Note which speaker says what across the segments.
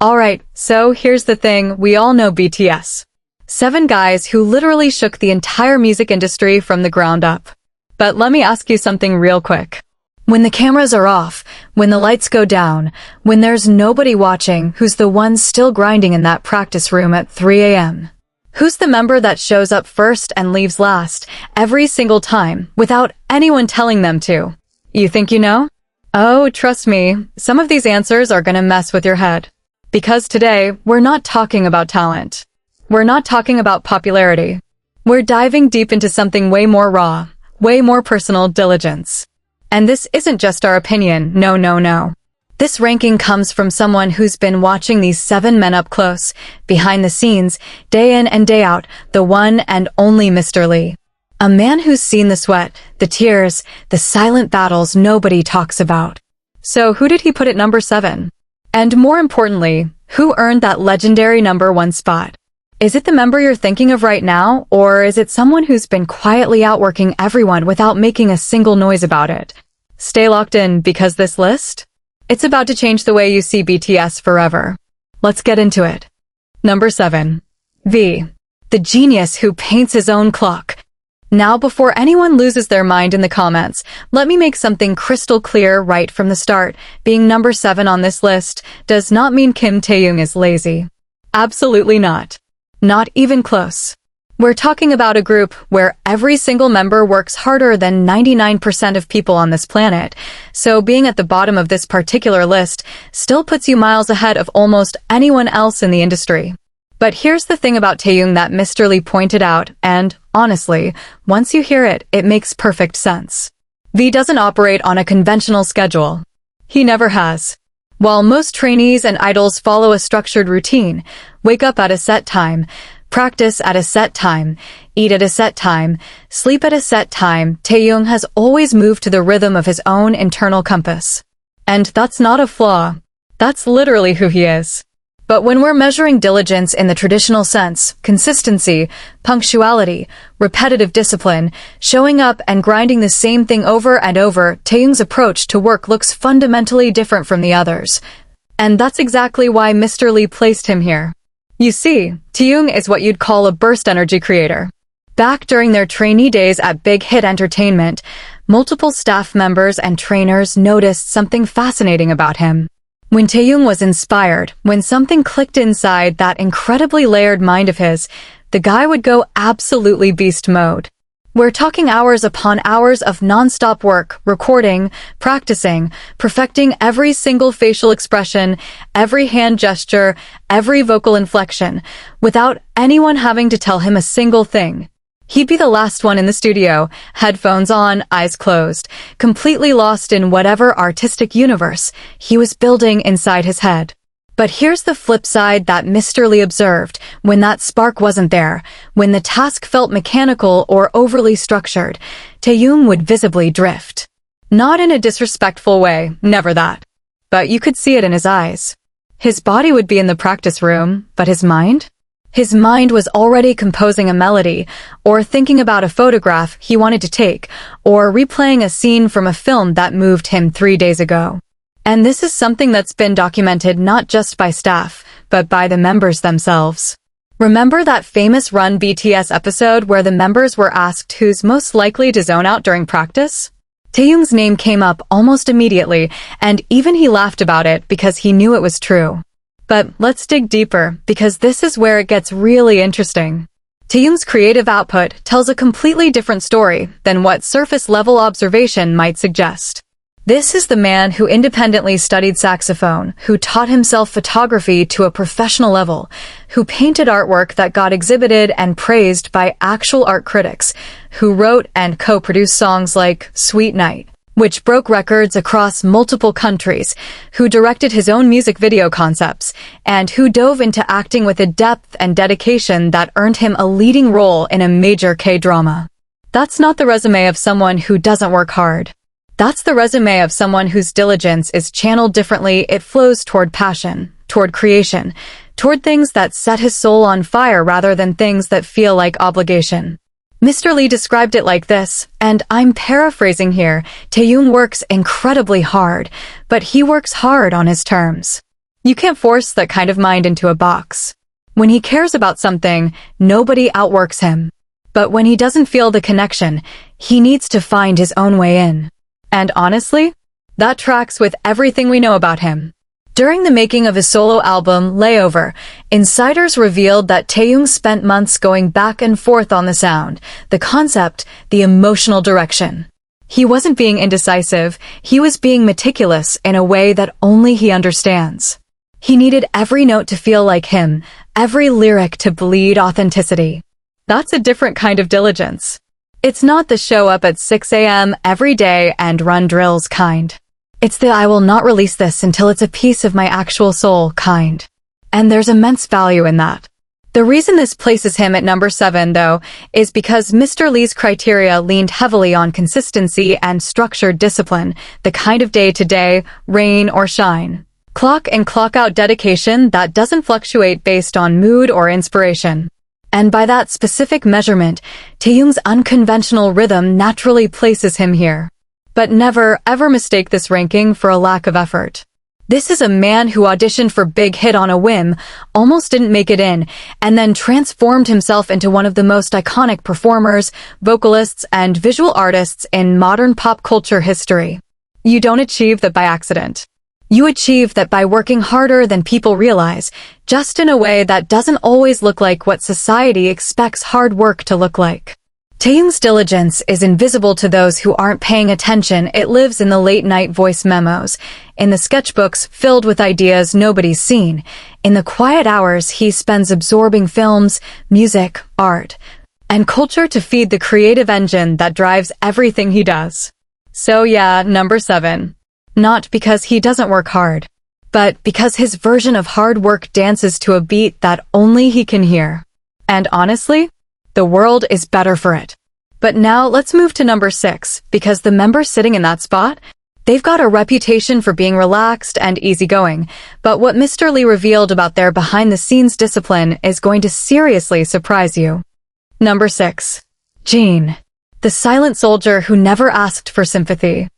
Speaker 1: Alright, so here's the thing, we all know BTS. 7 guys who literally shook the entire music industry from the ground up. But let me ask you something real quick. When the cameras are off, when the lights go down, when there's nobody watching, who's the one still grinding in that practice room at 3 a.m.? Who's the member that shows up first and leaves last every single time without anyone telling them to? You think you know? Oh, trust me, some of these answers are gonna mess with your head. Because today, we're not talking about talent. We're not talking about popularity. We're diving deep into something way more raw, way more personal: diligence. And this isn't just our opinion, no. This ranking comes from someone who's been watching these 7 men up close, behind the scenes, day in and day out, the one and only Mr. Lee. A man who's seen the sweat, the tears, the silent battles nobody talks about. So who did he put at number 7? And more importantly, who earned that legendary number 1 spot? Is it the member you're thinking of right now, or is it someone who's been quietly outworking everyone without making a single noise about it? Stay locked in, because this list? It's about to change the way you see BTS forever. Let's get into it. Number 7. V. The genius who paints his own clock. Now, before anyone loses their mind in the comments, let me make something crystal clear right from the start. Being number 7 on this list does not mean Kim Taehyung is lazy. Absolutely not. Not even close. We're talking about a group where every single member works harder than 99% of people on this planet, so being at the bottom of this particular list still puts you miles ahead of almost anyone else in the industry. But here's the thing about Taehyung that Mr. Lee pointed out, and honestly, once you hear it, it makes perfect sense. V doesn't operate on a conventional schedule. He never has. While most trainees and idols follow a structured routine, wake up at a set time, practice at a set time, eat at a set time, sleep at a set time, Taehyung has always moved to the rhythm of his own internal compass. And that's not a flaw. That's literally who he is. But when we're measuring diligence in the traditional sense, consistency, punctuality, repetitive discipline, showing up and grinding the same thing over and over, Taehyung's approach to work looks fundamentally different from the others. And that's exactly why Mr. Lee placed him here. You see, Taehyung is what you'd call a burst energy creator. Back during their trainee days at Big Hit Entertainment, multiple staff members and trainers noticed something fascinating about him. When Taehyung was inspired, when something clicked inside that incredibly layered mind of his, the guy would go absolutely beast mode. We're talking hours upon hours of non-stop work, recording, practicing, perfecting every single facial expression, every hand gesture, every vocal inflection, without anyone having to tell him a single thing. He'd be the last one in the studio, headphones on, eyes closed, completely lost in whatever artistic universe he was building inside his head. But here's the flip side that Mr. Lee observed: when that spark wasn't there, when the task felt mechanical or overly structured, Taehyung would visibly drift. Not in a disrespectful way, never that. But you could see it in his eyes. His body would be in the practice room, but his mind? His mind was already composing a melody, or thinking about a photograph he wanted to take, or replaying a scene from a film that moved him 3 days ago. And this is something that's been documented not just by staff, but by the members themselves. Remember that famous Run BTS episode where the members were asked who's most likely to zone out during practice? Taehyung's name came up almost immediately, and even he laughed about it because he knew it was true. But let's dig deeper, because this is where it gets really interesting. Taehyung's creative output tells a completely different story than what surface-level observation might suggest. This is the man who independently studied saxophone, who taught himself photography to a professional level, who painted artwork that got exhibited and praised by actual art critics, who wrote and co-produced songs like Sweet Night, which broke records across multiple countries, who directed his own music video concepts, and who dove into acting with a depth and dedication that earned him a leading role in a major K-drama. That's not the resume of someone who doesn't work hard. That's the resume of someone whose diligence is channeled differently. It flows toward passion, toward creation, toward things that set his soul on fire rather than things that feel like obligation. Mr. Lee described it like this, and I'm paraphrasing here: Taehyung works incredibly hard, but he works hard on his terms. You can't force that kind of mind into a box. When he cares about something, nobody outworks him. But when he doesn't feel the connection, he needs to find his own way in. And honestly, that tracks with everything we know about him. During the making of his solo album, Layover, insiders revealed that Taehyung spent months going back and forth on the sound, the concept, the emotional direction. He wasn't being indecisive, he was being meticulous in a way that only he understands. He needed every note to feel like him, every lyric to bleed authenticity. That's a different kind of diligence. It's not the show up at 6 a.m. every day and run drills kind. It's the I will not release this until it's a piece of my actual soul kind. And there's immense value in that. The reason this places him at number 7, though, is because Mr. Lee's criteria leaned heavily on consistency and structured discipline, the kind of day-to-day, rain or shine. Clock and clock-out dedication that doesn't fluctuate based on mood or inspiration. And by that specific measurement, Taehyung's unconventional rhythm naturally places him here. But never, ever mistake this ranking for a lack of effort. This is a man who auditioned for Big Hit on a whim, almost didn't make it in, and then transformed himself into one of the most iconic performers, vocalists, and visual artists in modern pop culture history. You don't achieve that by accident. You achieve that by working harder than people realize, just in a way that doesn't always look like what society expects hard work to look like. Taehyung's diligence is invisible to those who aren't paying attention. It lives in the late-night voice memos, in the sketchbooks filled with ideas nobody's seen, in the quiet hours he spends absorbing films, music, art, and culture to feed the creative engine that drives everything he does. So yeah, number 7. Not because he doesn't work hard, but because his version of hard work dances to a beat that only he can hear. And honestly, the world is better for it. But now let's move to number 6, because the members sitting in that spot, they've got a reputation for being relaxed and easygoing, but what Mr. Lee revealed about their behind-the-scenes discipline is going to seriously surprise you. Number 6. Jeon. The silent soldier who never asked for sympathy.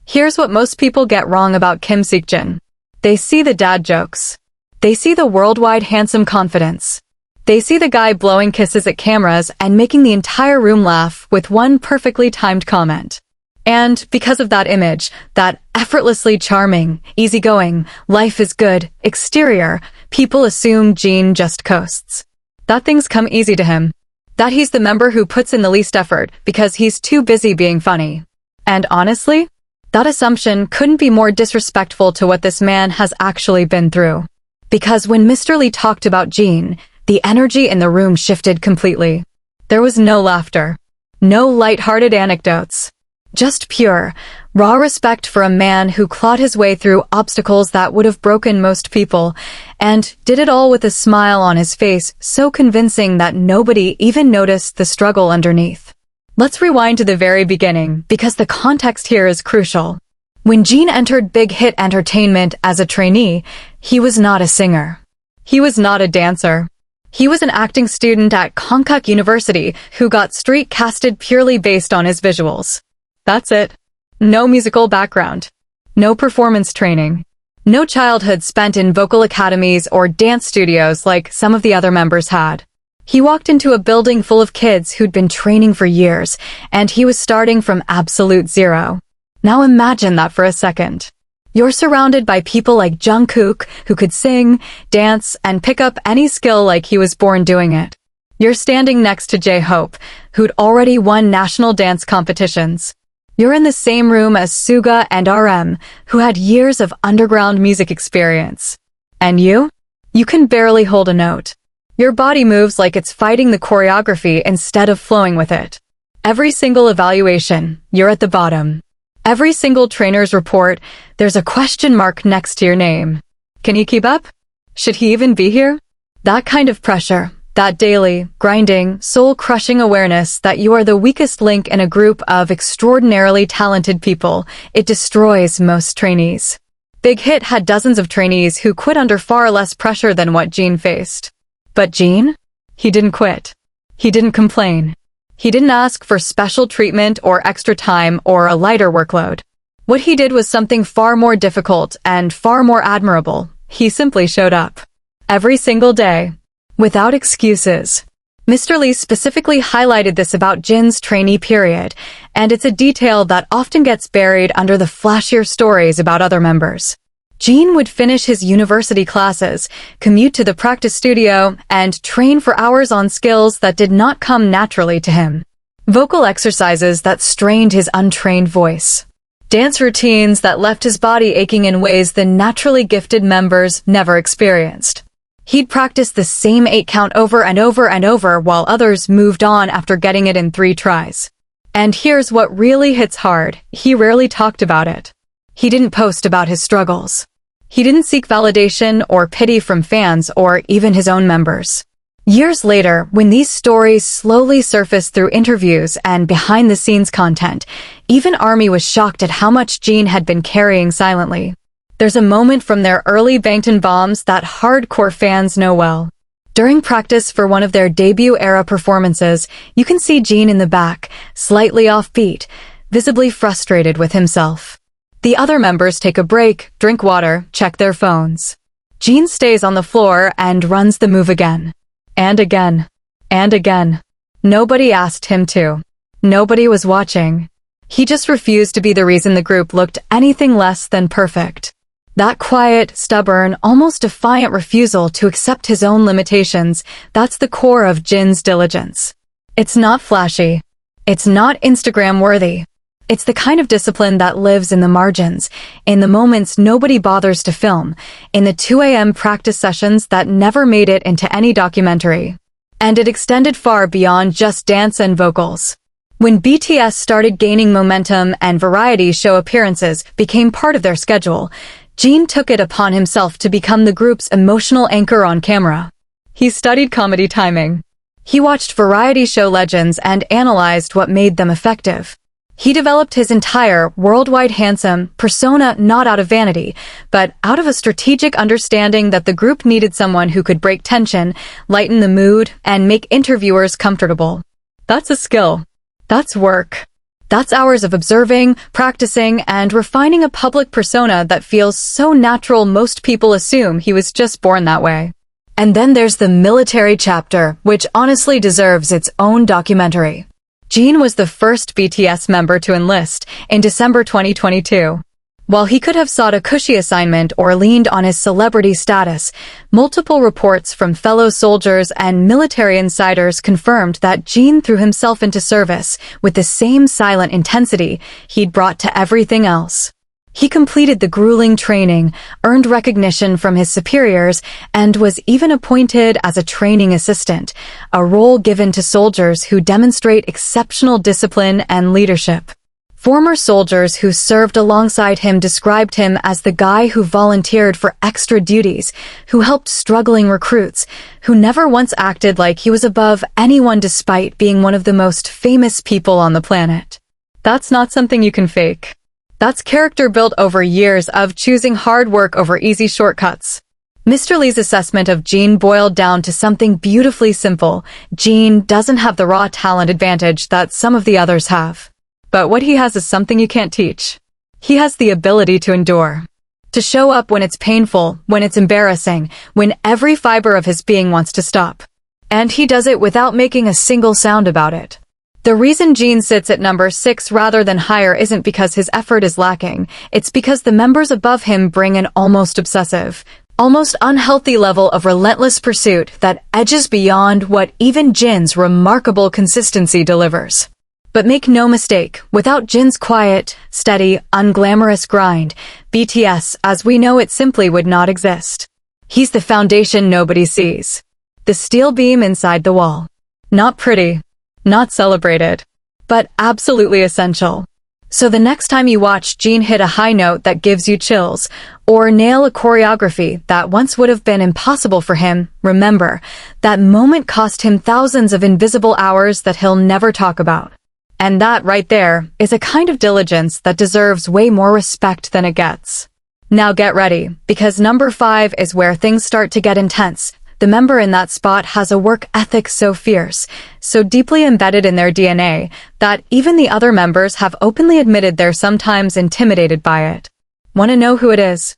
Speaker 1: Here's what most people get wrong about Kim Seokjin. They see the dad jokes. They see the worldwide handsome confidence. They see the guy blowing kisses at cameras and making the entire room laugh with one perfectly timed comment. And because of that image, that effortlessly charming, easygoing, life is good exterior, people assume Jeon just coasts. That things come easy to him. That he's the member who puts in the least effort because he's too busy being funny. And honestly, that assumption couldn't be more disrespectful to what this man has actually been through. Because when Mr. Lee talked about Jeon, the energy in the room shifted completely. There was no laughter. No light-hearted anecdotes. Just pure, raw respect for a man who clawed his way through obstacles that would have broken most people, and did it all with a smile on his face so convincing that nobody even noticed the struggle underneath. Let's rewind to the very beginning, because the context here is crucial. When Jeon entered Big Hit Entertainment as a trainee, he was not a singer. He was not a dancer. He was an acting student at Konkuk University who got street casted purely based on his visuals. That's it. No musical background. No performance training. No childhood spent in vocal academies or dance studios like some of the other members had. He walked into a building full of kids who'd been training for years, and he was starting from absolute zero. Now imagine that for a second. You're surrounded by people like Jungkook, who could sing, dance, and pick up any skill like he was born doing it. You're standing next to J-Hope, who'd already won national dance competitions. You're in the same room as Suga and RM, who had years of underground music experience. And you? You can barely hold a note. Your body moves like it's fighting the choreography instead of flowing with it. Every single evaluation, you're at the bottom. Every single trainer's report, there's a question mark next to your name. Can he keep up? Should he even be here? That kind of pressure, that daily, grinding, soul-crushing awareness that you are the weakest link in a group of extraordinarily talented people, it destroys most trainees. Big Hit had dozens of trainees who quit under far less pressure than what Jeon faced. But Jeon? He didn't quit. He didn't complain. He didn't ask for special treatment or extra time or a lighter workload. What he did was something far more difficult and far more admirable. He simply showed up. Every single day. Without excuses. Mr. Lee specifically highlighted this about Jin's trainee period, and it's a detail that often gets buried under the flashier stories about other members. Jin would finish his university classes, commute to the practice studio, and train for hours on skills that did not come naturally to him. Vocal exercises that strained his untrained voice. Dance routines that left his body aching in ways the naturally gifted members never experienced. He'd practice the same 8 count over and over and over while others moved on after getting it in 3 tries. And here's what really hits hard. He rarely talked about it. He didn't post about his struggles. He didn't seek validation or pity from fans or even his own members. Years later, when these stories slowly surfaced through interviews and behind-the-scenes content, even ARMY was shocked at how much Jin had been carrying silently. There's a moment from their early Bangtan bombs that hardcore fans know well. During practice for one of their debut-era performances, you can see Jin in the back, slightly offbeat, visibly frustrated with himself. The other members take a break, drink water, check their phones. Jin stays on the floor and runs the move again. And again. And again. Nobody asked him to. Nobody was watching. He just refused to be the reason the group looked anything less than perfect. That quiet, stubborn, almost defiant refusal to accept his own limitations, that's the core of Jin's diligence. It's not flashy. It's not Instagram-worthy. It's the kind of discipline that lives in the margins, in the moments nobody bothers to film, in the 2 a.m. practice sessions that never made it into any documentary. And it extended far beyond just dance and vocals. When BTS started gaining momentum and variety show appearances became part of their schedule, Jin took it upon himself to become the group's emotional anchor on camera. He studied comedy timing. He watched variety show legends and analyzed what made them effective. He developed his entire worldwide handsome persona not out of vanity, but out of a strategic understanding that the group needed someone who could break tension, lighten the mood, and make interviewers comfortable. That's a skill. That's work. That's hours of observing, practicing, and refining a public persona that feels so natural most people assume he was just born that way. And then there's the military chapter, which honestly deserves its own documentary. Jin was the first BTS member to enlist in December 2022. While he could have sought a cushy assignment or leaned on his celebrity status, multiple reports from fellow soldiers and military insiders confirmed that Jin threw himself into service with the same silent intensity he'd brought to everything else. He completed the grueling training, earned recognition from his superiors, and was even appointed as a training assistant, a role given to soldiers who demonstrate exceptional discipline and leadership. Former soldiers who served alongside him described him as the guy who volunteered for extra duties, who helped struggling recruits, who never once acted like he was above anyone despite being one of the most famous people on the planet. That's not something you can fake. That's character built over years of choosing hard work over easy shortcuts. Mr. Lee's assessment of Jin boiled down to something beautifully simple. Jin doesn't have the raw talent advantage that some of the others have. But what he has is something you can't teach. He has the ability to endure. To show up when it's painful, when it's embarrassing, when every fiber of his being wants to stop. And he does it without making a single sound about it. The reason Jin sits at number 6 rather than higher isn't because his effort is lacking, it's because the members above him bring an almost obsessive, almost unhealthy level of relentless pursuit that edges beyond what even Jin's remarkable consistency delivers. But make no mistake, without Jin's quiet, steady, unglamorous grind, BTS as we know it simply would not exist. He's the foundation nobody sees. The steel beam inside the wall. Not pretty. Not celebrated, but absolutely essential. So the next time you watch Jin hit a high note that gives you chills, or nail a choreography that once would have been impossible for him, remember, that moment cost him thousands of invisible hours that he'll never talk about. And that right there is a kind of diligence that deserves way more respect than it gets. Now get ready, because number 5 is where things start to get intense. The member in that spot has a work ethic so fierce, so deeply embedded in their DNA, that even the other members have openly admitted they're sometimes intimidated by it. Want to know who it is?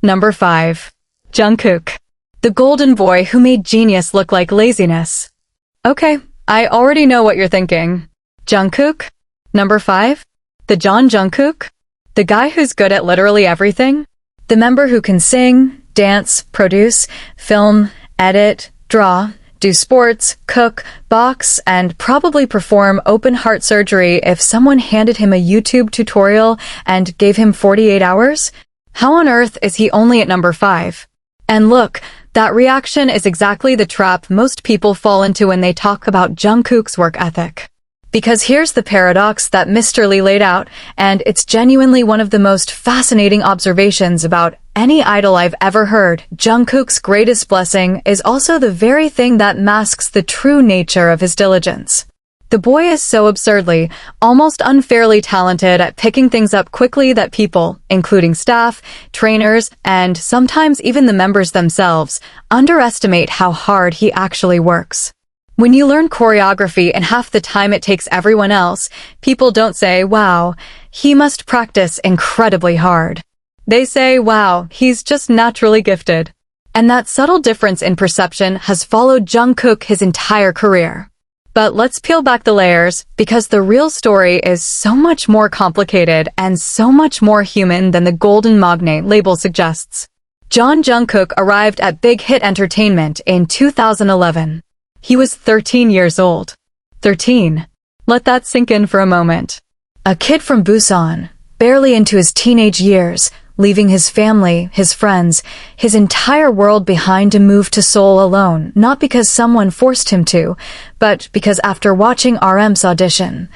Speaker 1: Number 5. Jungkook. The golden boy who made genius look like laziness. Okay, I already know what you're thinking. Jungkook? Number 5? The Jungkook? The guy who's good at literally everything? The member who can sing, dance, produce, film, edit, draw, do sports, cook, box, and probably perform open heart surgery if someone handed him a YouTube tutorial and gave him 48 hours? How on earth is he only at number 5? And look, that reaction is exactly the trap most people fall into when they talk about Jungkook's work ethic. Because here's the paradox that Mr. Lee laid out, and it's genuinely one of the most fascinating observations about any idol I've ever heard. Jungkook's greatest blessing is also the very thing that masks the true nature of his diligence. The boy is so absurdly, almost unfairly talented at picking things up quickly that people, including staff, trainers, and sometimes even the members themselves, underestimate how hard he actually works. When you learn choreography in half the time it takes everyone else, people don't say, wow, he must practice incredibly hard. They say, wow, he's just naturally gifted. And that subtle difference in perception has followed Jungkook his entire career. But let's peel back the layers, because the real story is so much more complicated and so much more human than the golden magnate label suggests. Jungkook arrived at Big Hit Entertainment in 2011. He was 13 years old. 13. Let that sink in for a moment. A kid from Busan, barely into his teenage years, leaving his family, his friends, his entire world behind to move to Seoul alone, not because someone forced him to, but because after watching RM's audition,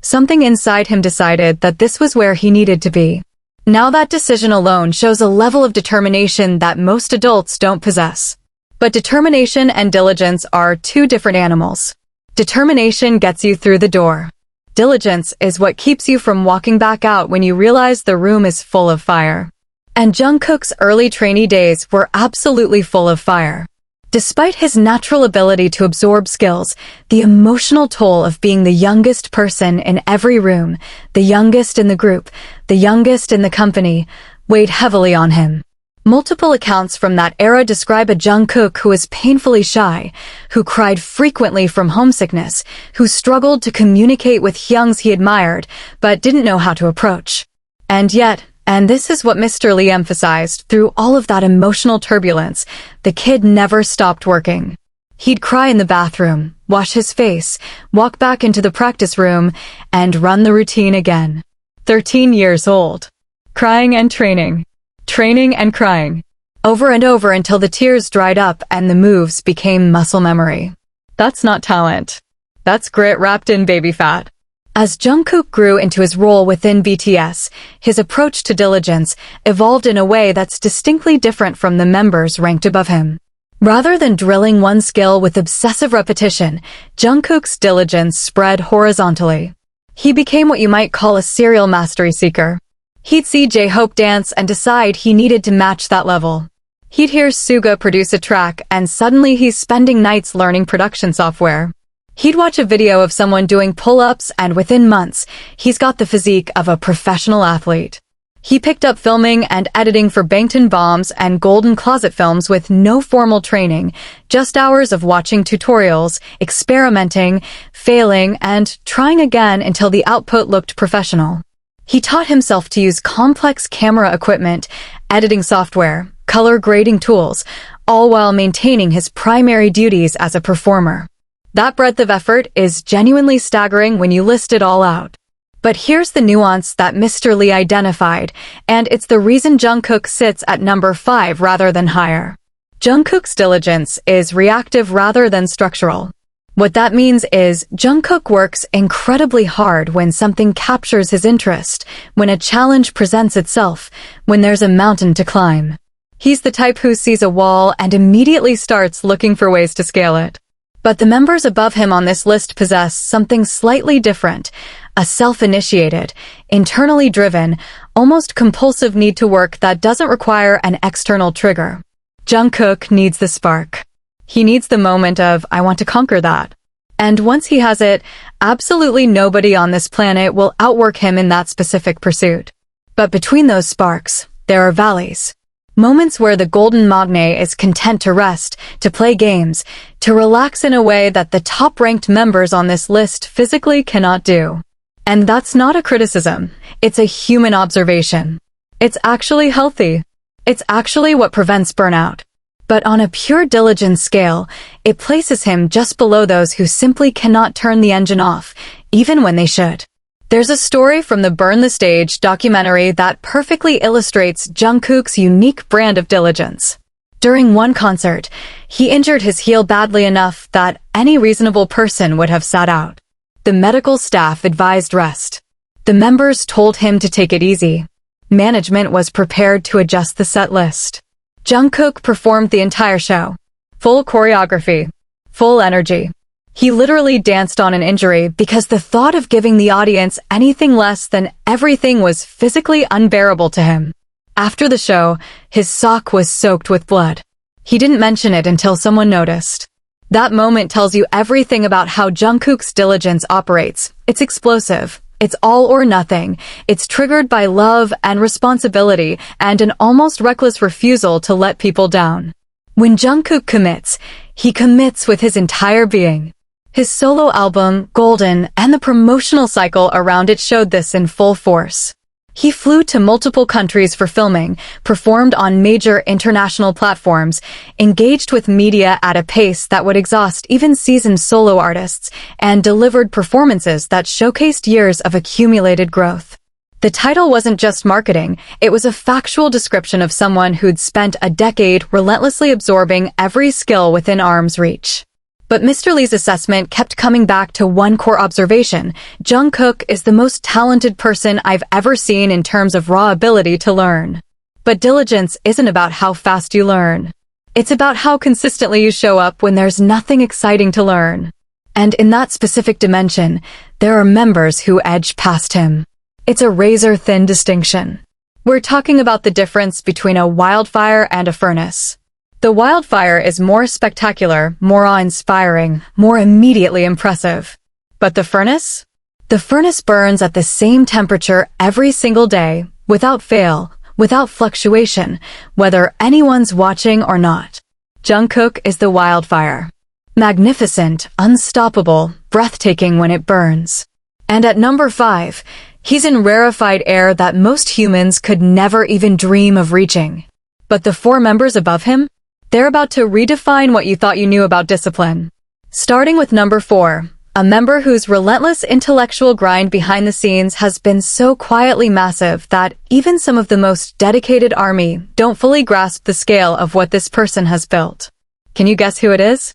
Speaker 1: something inside him decided that this was where he needed to be. Now that decision alone shows a level of determination that most adults don't possess. But determination and diligence are two different animals. Determination gets you through the door. Diligence is what keeps you from walking back out when you realize the room is full of fire. And Jungkook's early trainee days were absolutely full of fire. Despite his natural ability to absorb skills, the emotional toll of being the youngest person in every room, the youngest in the group, the youngest in the company, weighed heavily on him. Multiple accounts from that era describe a Jungkook who was painfully shy, who cried frequently from homesickness, who struggled to communicate with hyungs he admired, but didn't know how to approach. And yet, and this is what Mr. Lee emphasized, through all of that emotional turbulence, the kid never stopped working. He'd cry in the bathroom, wash his face, walk back into the practice room, and run the routine again. 13 years old. Crying and training. Training and crying. Over and over until the tears dried up and the moves became muscle memory. That's not talent. That's grit wrapped in baby fat. As Jungkook grew into his role within BTS, his approach to diligence evolved in a way that's distinctly different from the members ranked above him. Rather than drilling one skill with obsessive repetition, Jungkook's diligence spread horizontally. He became what you might call a serial mastery seeker. He'd see J-Hope dance and decide he needed to match that level. He'd hear Suga produce a track and suddenly he's spending nights learning production software. He'd watch a video of someone doing pull-ups and within months, he's got the physique of a professional athlete. He picked up filming and editing for Bangtan bombs and Golden Closet films with no formal training, just hours of watching tutorials, experimenting, failing, and trying again until the output looked professional. He taught himself to use complex camera equipment, editing software, color grading tools, all while maintaining his primary duties as a performer. That breadth of effort is genuinely staggering when you list it all out. But here's the nuance that Mr. Lee identified, and it's the reason Jungkook sits at number 5 rather than higher. Jungkook's diligence is reactive rather than structural. What that means is Jungkook works incredibly hard when something captures his interest, when a challenge presents itself, when there's a mountain to climb. He's the type who sees a wall and immediately starts looking for ways to scale it. But the members above him on this list possess something slightly different, a self-initiated, internally driven, almost compulsive need to work that doesn't require an external trigger. Jungkook needs the spark. He needs the moment of, I want to conquer that. And once he has it, absolutely nobody on this planet will outwork him in that specific pursuit. But between those sparks, there are valleys. Moments where the golden magne is content to rest, to play games, to relax in a way that the top-ranked members on this list physically cannot do. And that's not a criticism. It's a human observation. It's actually healthy. It's actually what prevents burnout. But on a pure diligence scale, it places him just below those who simply cannot turn the engine off, even when they should. There's a story from the Burn the Stage documentary that perfectly illustrates Jungkook's unique brand of diligence. During one concert, he injured his heel badly enough that any reasonable person would have sat out. The medical staff advised rest. The members told him to take it easy. Management was prepared to adjust the set list. Jungkook performed the entire show. Full choreography. Full energy. He literally danced on an injury because the thought of giving the audience anything less than everything was physically unbearable to him. After the show, his sock was soaked with blood. He didn't mention it until someone noticed. That moment tells you everything about how Jungkook's diligence operates. It's explosive. It's all or nothing. It's triggered by love and responsibility and an almost reckless refusal to let people down. When Jungkook commits, he commits with his entire being. His solo album, Golden, and the promotional cycle around it showed this in full force. He flew to multiple countries for filming, performed on major international platforms, engaged with media at a pace that would exhaust even seasoned solo artists, and delivered performances that showcased years of accumulated growth. The title wasn't just marketing, it was a factual description of someone who'd spent a decade relentlessly absorbing every skill within arm's reach. But Mr. Lee's assessment kept coming back to one core observation. Jungkook is the most talented person I've ever seen in terms of raw ability to learn. But diligence isn't about how fast you learn. It's about how consistently you show up when there's nothing exciting to learn. And in that specific dimension, there are members who edge past him. It's a razor-thin distinction. We're talking about the difference between a wildfire and a furnace. The wildfire is more spectacular, more awe-inspiring, more immediately impressive. But the furnace? The furnace burns at the same temperature every single day, without fail, without fluctuation, whether anyone's watching or not. Jungkook is the wildfire. Magnificent, unstoppable, breathtaking when it burns. And at number 5, he's in rarefied air that most humans could never even dream of reaching. But the 4 members above him? They're about to redefine what you thought you knew about discipline. Starting with number 4, a member whose relentless intellectual grind behind the scenes has been so quietly massive that even some of the most dedicated ARMY don't fully grasp the scale of what this person has built. Can you guess who it is?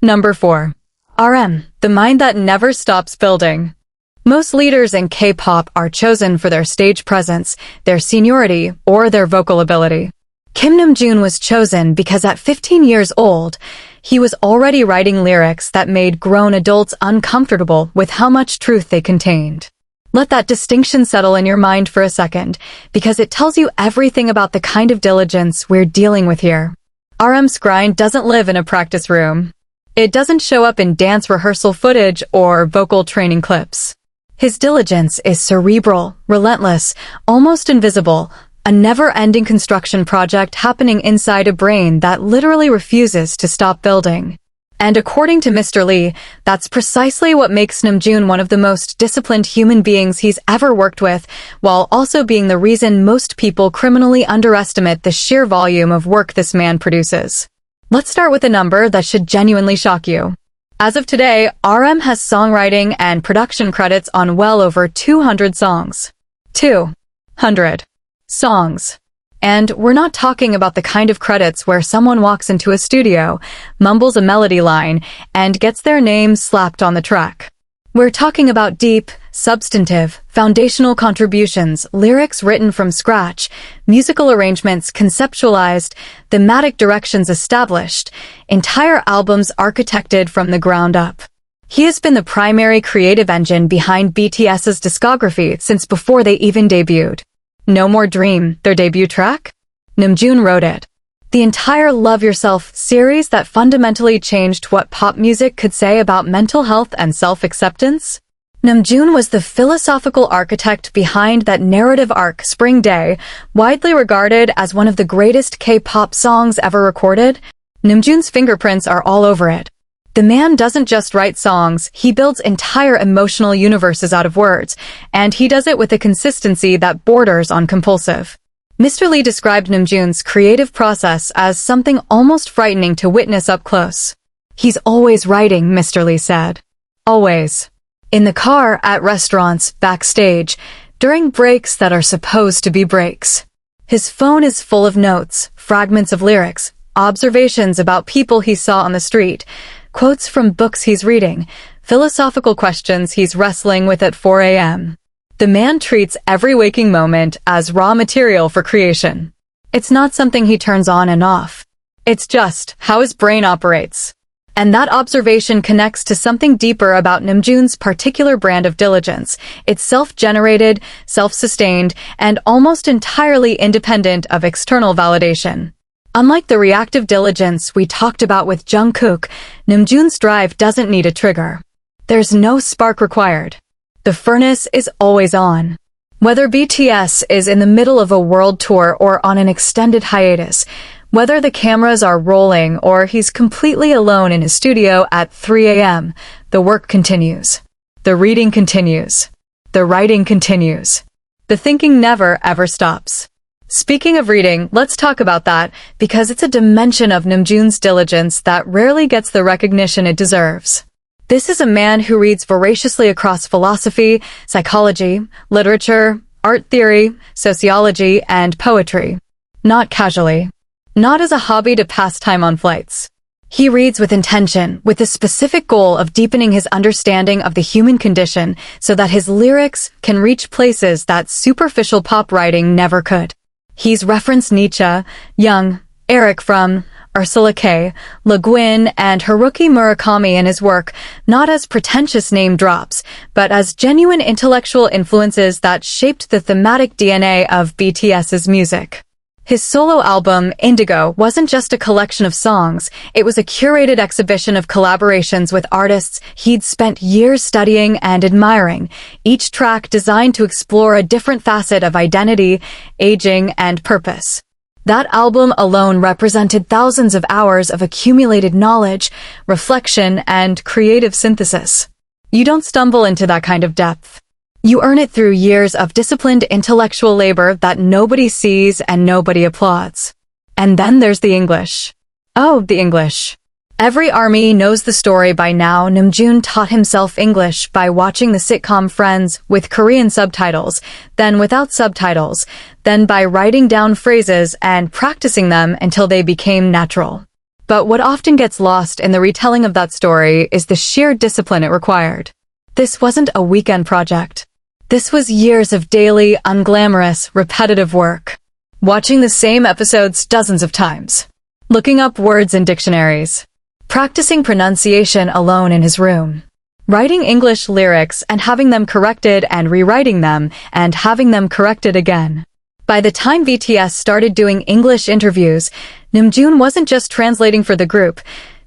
Speaker 1: Number 4. RM, the mind that never stops building. Most leaders in K-pop are chosen for their stage presence, their seniority, or their vocal ability. Namjoon was chosen because at 15 years old, he was already writing lyrics that made grown adults uncomfortable with how much truth they contained. Let that distinction settle in your mind for a second, because it tells you everything about the kind of diligence we're dealing with here. RM's grind doesn't live in a practice room. It doesn't show up in dance rehearsal footage or vocal training clips. His diligence is cerebral, relentless, almost invisible, a never-ending construction project happening inside a brain that literally refuses to stop building. And according to Mr. Lee, that's precisely what makes Namjoon one of the most disciplined human beings he's ever worked with, while also being the reason most people criminally underestimate the sheer volume of work this man produces. Let's start with a number that should genuinely shock you. As of today, RM has songwriting and production credits on well over 200 songs. 200 songs. And we're not talking about the kind of credits where someone walks into a studio, mumbles a melody line, and gets their name slapped on the track. We're talking about deep, substantive, foundational contributions, lyrics written from scratch, musical arrangements conceptualized, thematic directions established, entire albums architected from the ground up. He has been the primary creative engine behind BTS's discography since before they even debuted. No More Dream, their debut track? Namjoon wrote it. The entire Love Yourself series that fundamentally changed what pop music could say about mental health and self-acceptance? Namjoon was the philosophical architect behind that narrative arc, Spring Day, widely regarded as one of the greatest K-pop songs ever recorded. Namjoon's fingerprints are all over it. The man doesn't just write songs, he builds entire emotional universes out of words, and he does it with a consistency that borders on compulsive. Mr. Lee described Namjoon's creative process as something almost frightening to witness up close. "He's always writing," Mr. Lee said. Always. In the car, at restaurants, backstage, during breaks that are supposed to be breaks. His phone is full of notes, fragments of lyrics, observations about people he saw on the street, quotes from books he's reading, philosophical questions he's wrestling with at 4 a.m. The man treats every waking moment as raw material for creation. It's not something he turns on and off. It's just how his brain operates. And that observation connects to something deeper about Namjoon's particular brand of diligence. It's self-generated, self-sustained, and almost entirely independent of external validation. Unlike the reactive diligence we talked about with Jungkook, Namjoon's drive doesn't need a trigger. There's no spark required. The furnace is always on. Whether BTS is in the middle of a world tour or on an extended hiatus, whether the cameras are rolling or he's completely alone in his studio at 3 a.m., the work continues. The reading continues. The writing continues. The thinking never, ever stops. Speaking of reading, let's talk about that, because it's a dimension of Namjoon's diligence that rarely gets the recognition it deserves. This is a man who reads voraciously across philosophy, psychology, literature, art theory, sociology, and poetry. Not casually. Not as a hobby to pass time on flights. He reads with intention, with the specific goal of deepening his understanding of the human condition so that his lyrics can reach places that superficial pop writing never could. He's referenced Nietzsche, Jung, Eric Fromm, Ursula K. Le Guin, and Haruki Murakami in his work, not as pretentious name drops, but as genuine intellectual influences that shaped the thematic DNA of BTS's music. His solo album, Indigo, wasn't just a collection of songs, it was a curated exhibition of collaborations with artists he'd spent years studying and admiring, each track designed to explore a different facet of identity, aging, and purpose. That album alone represented thousands of hours of accumulated knowledge, reflection, and creative synthesis. You don't stumble into that kind of depth. You earn it through years of disciplined intellectual labor that nobody sees and nobody applauds. And then there's the English. Oh, the English. Every army knows the story by now. Namjoon taught himself English by watching the sitcom Friends with Korean subtitles, then without subtitles, then by writing down phrases and practicing them until they became natural. But what often gets lost in the retelling of that story is the sheer discipline it required. This wasn't a weekend project. This was years of daily, unglamorous, repetitive work. Watching the same episodes dozens of times. Looking up words in dictionaries. Practicing pronunciation alone in his room. Writing English lyrics and having them corrected and rewriting them and having them corrected again. By the time BTS started doing English interviews, Namjoon wasn't just translating for the group.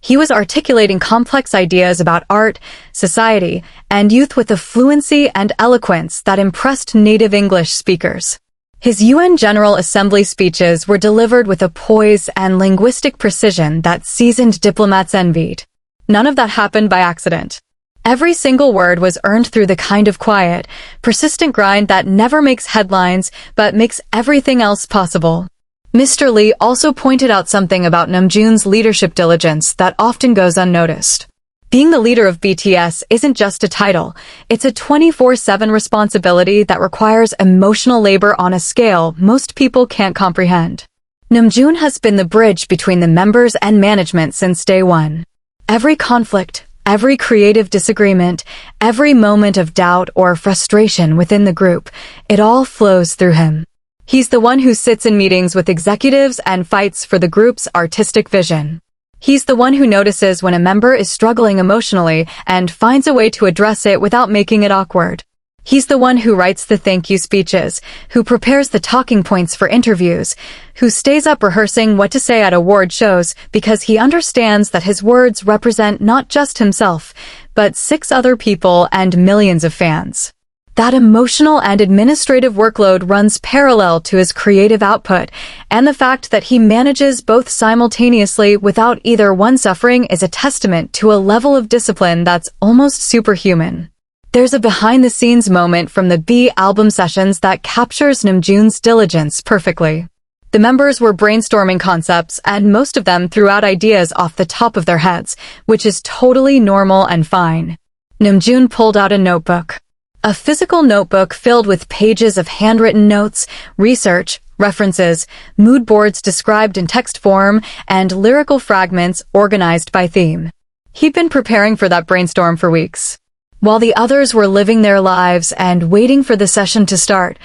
Speaker 1: He was articulating complex ideas about art, society, and youth with a fluency and eloquence that impressed native English speakers. His UN General Assembly speeches were delivered with a poise and linguistic precision that seasoned diplomats envied. None of that happened by accident. Every single word was earned through the kind of quiet, persistent grind that never makes headlines but makes everything else possible. Mr. Lee also pointed out something about Namjoon's leadership diligence that often goes unnoticed. Being the leader of BTS isn't just a title, it's a 24/7 responsibility that requires emotional labor on a scale most people can't comprehend. Namjoon has been the bridge between the members and management since day one. Every conflict, every creative disagreement, every moment of doubt or frustration within the group, it all flows through him. He's the one who sits in meetings with executives and fights for the group's artistic vision. He's the one who notices when a member is struggling emotionally and finds a way to address it without making it awkward. He's the one who writes the thank you speeches, who prepares the talking points for interviews, who stays up rehearsing what to say at award shows because he understands that his words represent not just himself, but 6 other people and millions of fans. That emotional and administrative workload runs parallel to his creative output, and the fact that he manages both simultaneously without either one suffering is a testament to a level of discipline that's almost superhuman. There's a behind-the-scenes moment from the B album sessions that captures Namjoon's diligence perfectly. The members were brainstorming concepts, and most of them threw out ideas off the top of their heads, which is totally normal and fine. Namjoon pulled out a notebook. A physical notebook filled with pages of handwritten notes, research, references, mood boards described in text form, and lyrical fragments organized by theme. He'd been preparing for that brainstorm for weeks. While the others were living their lives and waiting for the session to start,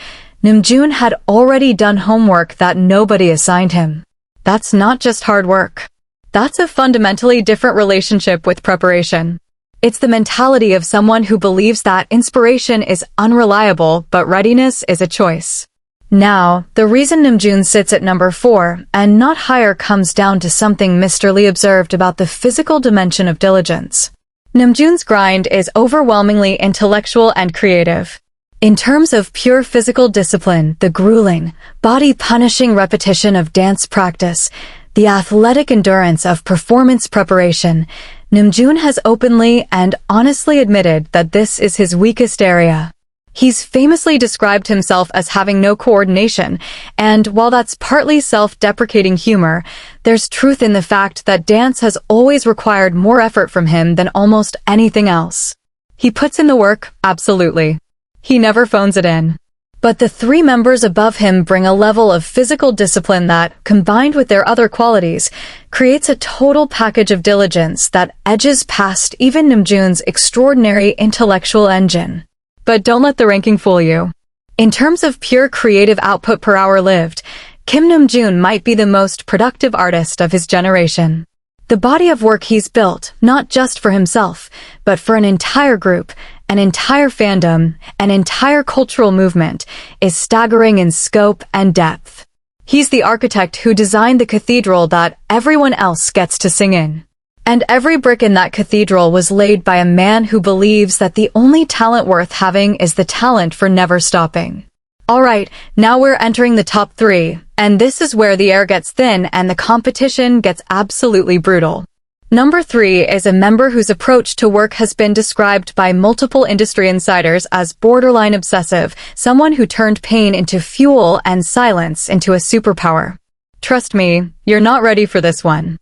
Speaker 1: Namjoon had already done homework that nobody assigned him. That's not just hard work. That's a fundamentally different relationship with preparation. It's the mentality of someone who believes that inspiration is unreliable, but readiness is a choice. Now, the reason Namjoon sits at number 4 and not higher comes down to something Mr. Lee observed about the physical dimension of diligence. Namjoon's grind is overwhelmingly intellectual and creative. In terms of pure physical discipline, the grueling, body-punishing repetition of dance practice, the athletic endurance of performance preparation, Namjoon has openly and honestly admitted that this is his weakest area. He's famously described himself as having no coordination, and while that's partly self-deprecating humor, there's truth in the fact that dance has always required more effort from him than almost anything else. He puts in the work, absolutely. He never phones it in. But the 3 members above him bring a level of physical discipline that, combined with their other qualities, creates a total package of diligence that edges past even Namjoon's extraordinary intellectual engine. But don't let the ranking fool you. In terms of pure creative output per hour lived, Kim Namjoon might be the most productive artist of his generation. The body of work he's built, not just for himself, but for an entire group, an entire fandom, an entire cultural movement, is staggering in scope and depth. He's the architect who designed the cathedral that everyone else gets to sing in. And every brick in that cathedral was laid by a man who believes that the only talent worth having is the talent for never stopping. Alright, now we're entering the top 3, and this is where the air gets thin and the competition gets absolutely brutal. Number 3 is a member whose approach to work has been described by multiple industry insiders as borderline obsessive, someone who turned pain into fuel and silence into a superpower. Trust me, you're not ready for this one.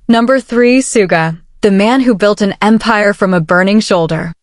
Speaker 1: Number 3, Suga, the man who built an empire from a burning shoulder.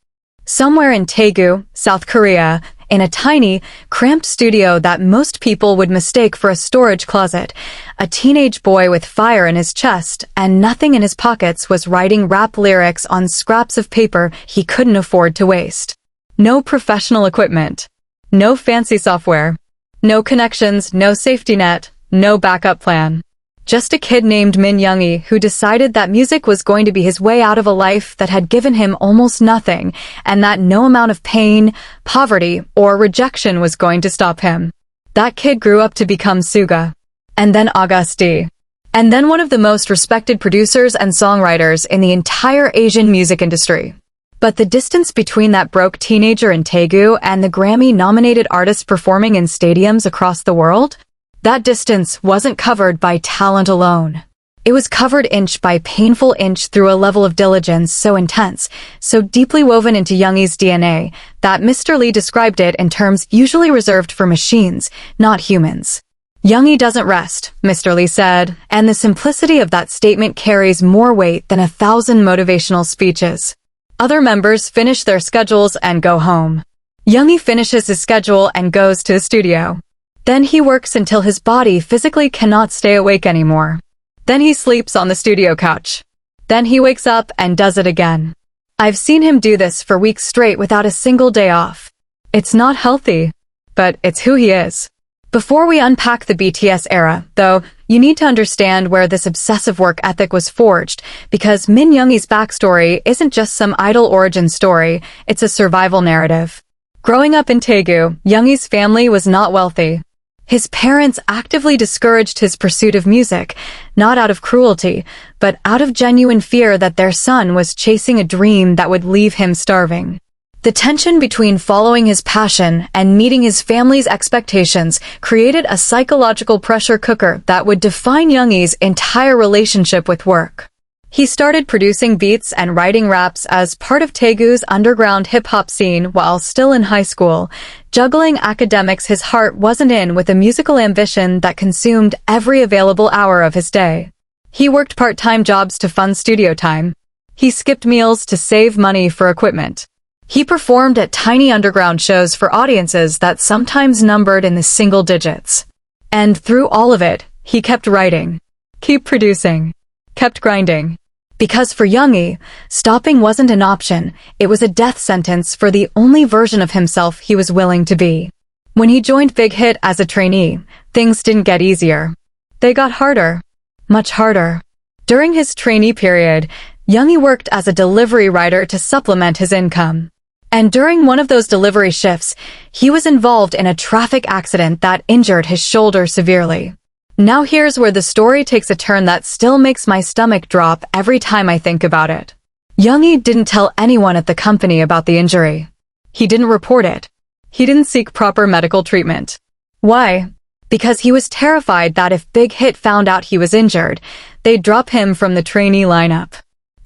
Speaker 1: Somewhere in Daegu, South Korea, in a tiny, cramped studio that most people would mistake for a storage closet, a teenage boy with fire in his chest and nothing in his pockets was writing rap lyrics on scraps of paper he couldn't afford to waste. No professional equipment. No fancy software. No connections, no safety net, no backup plan. Just a kid named Yoongi who decided that music was going to be his way out of a life that had given him almost nothing, and that no amount of pain, poverty, or rejection was going to stop him. That kid grew up to become Suga. And then Auguste. And then one of the most respected producers and songwriters in the entire Asian music industry. But the distance between that broke teenager in Daegu and the Grammy-nominated artist performing in stadiums across the world? That distance wasn't covered by talent alone. It was covered inch by painful inch through a level of diligence so intense, so deeply woven into Yoongi's DNA, that Mr. Lee described it in terms usually reserved for machines, not humans. Yoongi doesn't rest, Mr. Lee said, and the simplicity of that statement carries more weight than 1,000 motivational speeches. Other members finish their schedules and go home. Yoongi finishes his schedule and goes to the studio. Then he works until his body physically cannot stay awake anymore. Then he sleeps on the studio couch. Then he wakes up and does it again. I've seen him do this for weeks straight without a single day off. It's not healthy, but it's who he is. Before we unpack the BTS era, though, you need to understand where this obsessive work ethic was forged, because Yoongi's backstory isn't just some idol origin story, it's a survival narrative. Growing up in Daegu, Yoongi's family was not wealthy. His parents actively discouraged his pursuit of music, not out of cruelty, but out of genuine fear that their son was chasing a dream that would leave him starving. The tension between following his passion and meeting his family's expectations created a psychological pressure cooker that would define Yoongi's entire relationship with work. He started producing beats and writing raps as part of Daegu's underground hip-hop scene while still in high school. Juggling academics, his heart wasn't in with a musical ambition that consumed every available hour of his day. He worked part-time jobs to fund studio time. He skipped meals to save money for equipment. He performed at tiny underground shows for audiences that sometimes numbered in the single digits. And through all of it, he kept writing, kept producing, kept grinding. Because for Yoongi, stopping wasn't an option, it was a death sentence for the only version of himself he was willing to be. When he joined Big Hit as a trainee, things didn't get easier. They got harder. Much harder. During his trainee period, Yoongi worked as a delivery rider to supplement his income. And during one of those delivery shifts, he was involved in a traffic accident that injured his shoulder severely. Now here's where the story takes a turn that still makes my stomach drop every time I think about it. Yoongi didn't tell anyone at the company about the injury. He didn't report it. He didn't seek proper medical treatment. Why? Because he was terrified that if Big Hit found out he was injured, they'd drop him from the trainee lineup.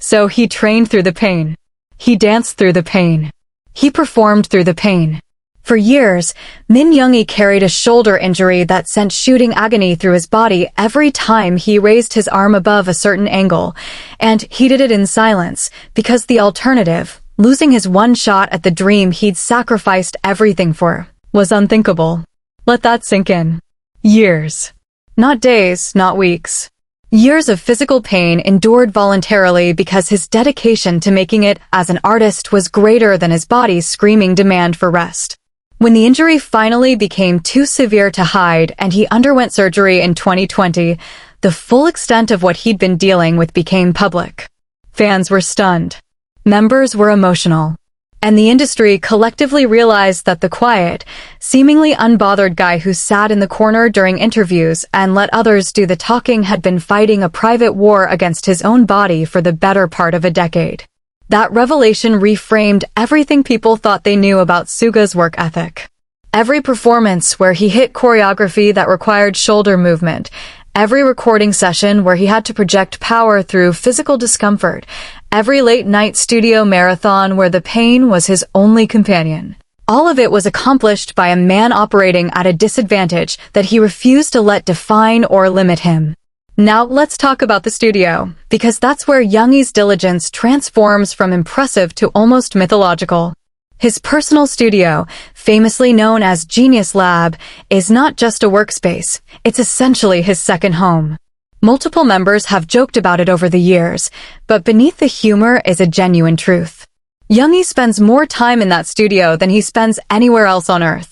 Speaker 1: So he trained through the pain. He danced through the pain. He performed through the pain. For years, Min Yoongi carried a shoulder injury that sent shooting agony through his body every time he raised his arm above a certain angle, and he did it in silence, because the alternative, losing his one shot at the dream he'd sacrificed everything for, was unthinkable. Let that sink in. Years. Not days, not weeks. Years of physical pain endured voluntarily because his dedication to making it as an artist was greater than his body's screaming demand for rest. When the injury finally became too severe to hide and he underwent surgery in 2020, the full extent of what he'd been dealing with became public. Fans were stunned. Members were emotional. And the industry collectively realized that the quiet, seemingly unbothered guy who sat in the corner during interviews and let others do the talking had been fighting a private war against his own body for the better part of a decade. That revelation reframed everything people thought they knew about Suga's work ethic. Every performance where he hit choreography that required shoulder movement, every recording session where he had to project power through physical discomfort, every late-night studio marathon where the pain was his only companion. All of it was accomplished by a man operating at a disadvantage that he refused to let define or limit him. Now let's talk about the studio, because that's where Yoongi's diligence transforms from impressive to almost mythological. His personal studio, famously known as Genius Lab, is not just a workspace, it's essentially his second home. Multiple members have joked about it over the years, but beneath the humor is a genuine truth. Yoongi spends more time in that studio than he spends anywhere else on Earth.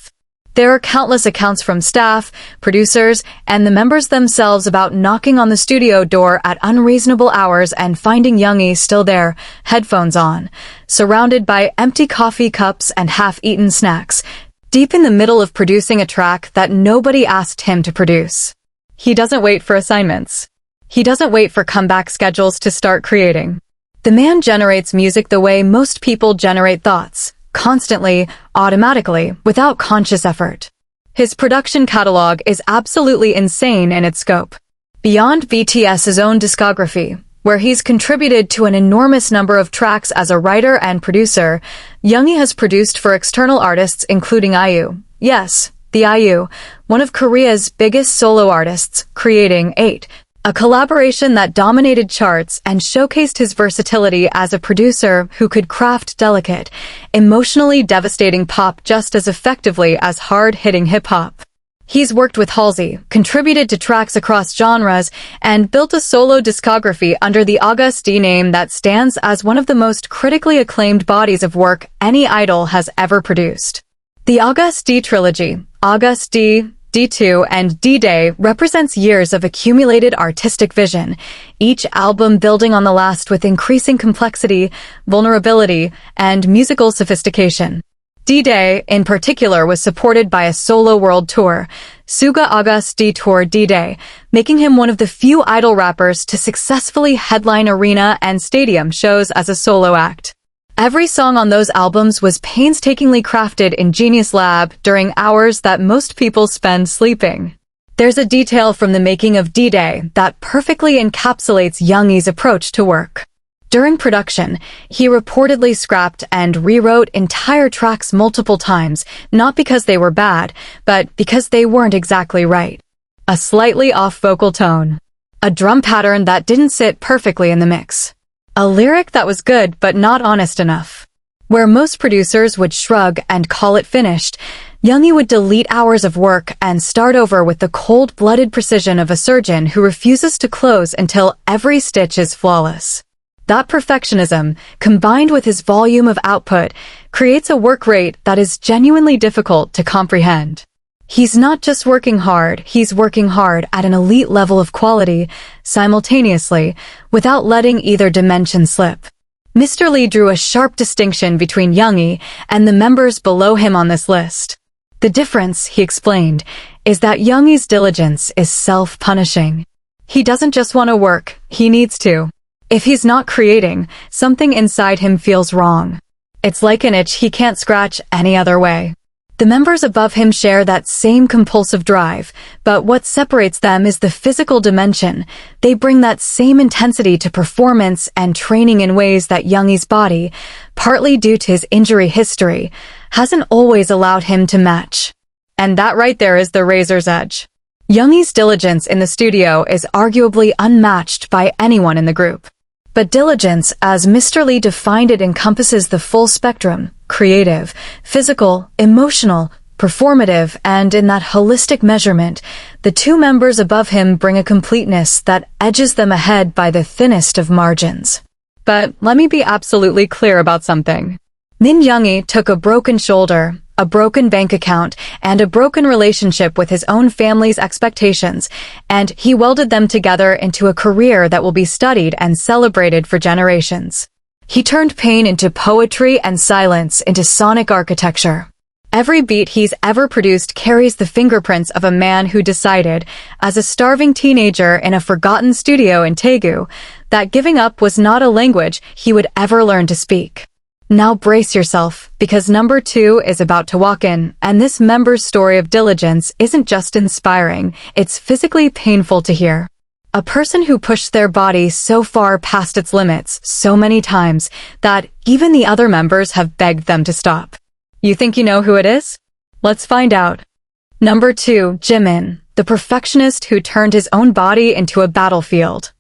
Speaker 1: There are countless accounts from staff, producers, and the members themselves about knocking on the studio door at unreasonable hours and finding Yoongi still there, headphones on, surrounded by empty coffee cups and half-eaten snacks, deep in the middle of producing a track that nobody asked him to produce. He doesn't wait for assignments. He doesn't wait for comeback schedules to start creating. The man generates music the way most people generate thoughts. Constantly, automatically, without conscious effort. His production catalog is absolutely insane in its scope. Beyond BTS's own discography, where he's contributed to an enormous number of tracks as a writer and producer, Yoongi has produced for external artists including IU. Yes, the IU, one of Korea's biggest solo artists, creating 8. A collaboration that dominated charts and showcased his versatility as a producer who could craft delicate, emotionally devastating pop just as effectively as hard-hitting hip-hop. He's worked with Halsey, contributed to tracks across genres, and built a solo discography under the August D name that stands as one of the most critically acclaimed bodies of work any idol has ever produced. The August D trilogy, August D, D2, and D-Day represents years of accumulated artistic vision, each album building on the last with increasing complexity, vulnerability, and musical sophistication. D-Day, in particular, was supported by a solo world tour, Suga August D Tour D-Day, making him one of the few idol rappers to successfully headline arena and stadium shows as a solo act. Every song on those albums was painstakingly crafted in Genius Lab during hours that most people spend sleeping. There's a detail from the making of D-Day that perfectly encapsulates Yoongi's approach to work. During production, he reportedly scrapped and rewrote entire tracks multiple times, not because they were bad, but because they weren't exactly right. A slightly off vocal tone. A drum pattern that didn't sit perfectly in the mix. A lyric that was good but not honest enough. Where most producers would shrug and call it finished, Yoongi would delete hours of work and start over with the cold-blooded precision of a surgeon who refuses to close until every stitch is flawless. That perfectionism, combined with his volume of output, creates a work rate that is genuinely difficult to comprehend. He's not just working hard, he's working hard at an elite level of quality, simultaneously, without letting either dimension slip. Mr. Lee drew a sharp distinction between Yoongi and the members below him on this list. The difference, he explained, is that Yoongi's diligence is self-punishing. He doesn't just want to work, he needs to. If he's not creating, something inside him feels wrong. It's like an itch he can't scratch any other way. The members above him share that same compulsive drive, but what separates them is the physical dimension. They bring that same intensity to performance and training in ways that Yoongi's body, partly due to his injury history, hasn't always allowed him to match. And that right there is the razor's edge. Yoongi's diligence in the studio is arguably unmatched by anyone in the group. But diligence, as Mr. Lee defined it, encompasses the full spectrum: creative, physical, emotional, performative, and in that holistic measurement, the two members above him bring a completeness that edges them ahead by the thinnest of margins. But let me be absolutely clear about something. Min Yoongi took a broken shoulder, a broken bank account, and a broken relationship with his own family's expectations, and he welded them together into a career that will be studied and celebrated for generations. He turned pain into poetry and silence into sonic architecture. Every beat he's ever produced carries the fingerprints of a man who decided, as a starving teenager in a forgotten studio in Daegu, that giving up was not a language he would ever learn to speak. Now brace yourself, because number 2 is about to walk in, and this member's story of diligence isn't just inspiring, it's physically painful to hear. A person who pushed their body so far past its limits so many times that even the other members have begged them to stop. You think you know who it is? Let's find out. Number 2, Jimin, the perfectionist who turned his own body into a battlefield.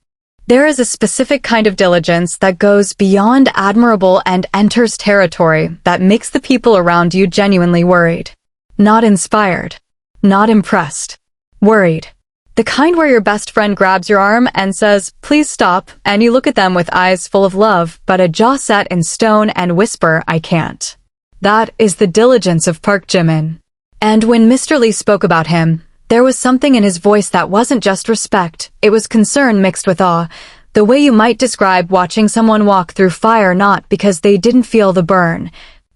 Speaker 1: There is a specific kind of diligence that goes beyond admirable and enters territory that makes the people around you genuinely worried. Not inspired. Not impressed. Worried. The kind where your best friend grabs your arm and says, "Please stop," and you look at them with eyes full of love, but a jaw set in stone and whisper, "I can't." That is the diligence of Park Jimin. And when Mr. Lee spoke about him, there was something in his voice that wasn't just respect, it was concern mixed with awe, the way you might describe watching someone walk through fire not because they didn't feel the burn,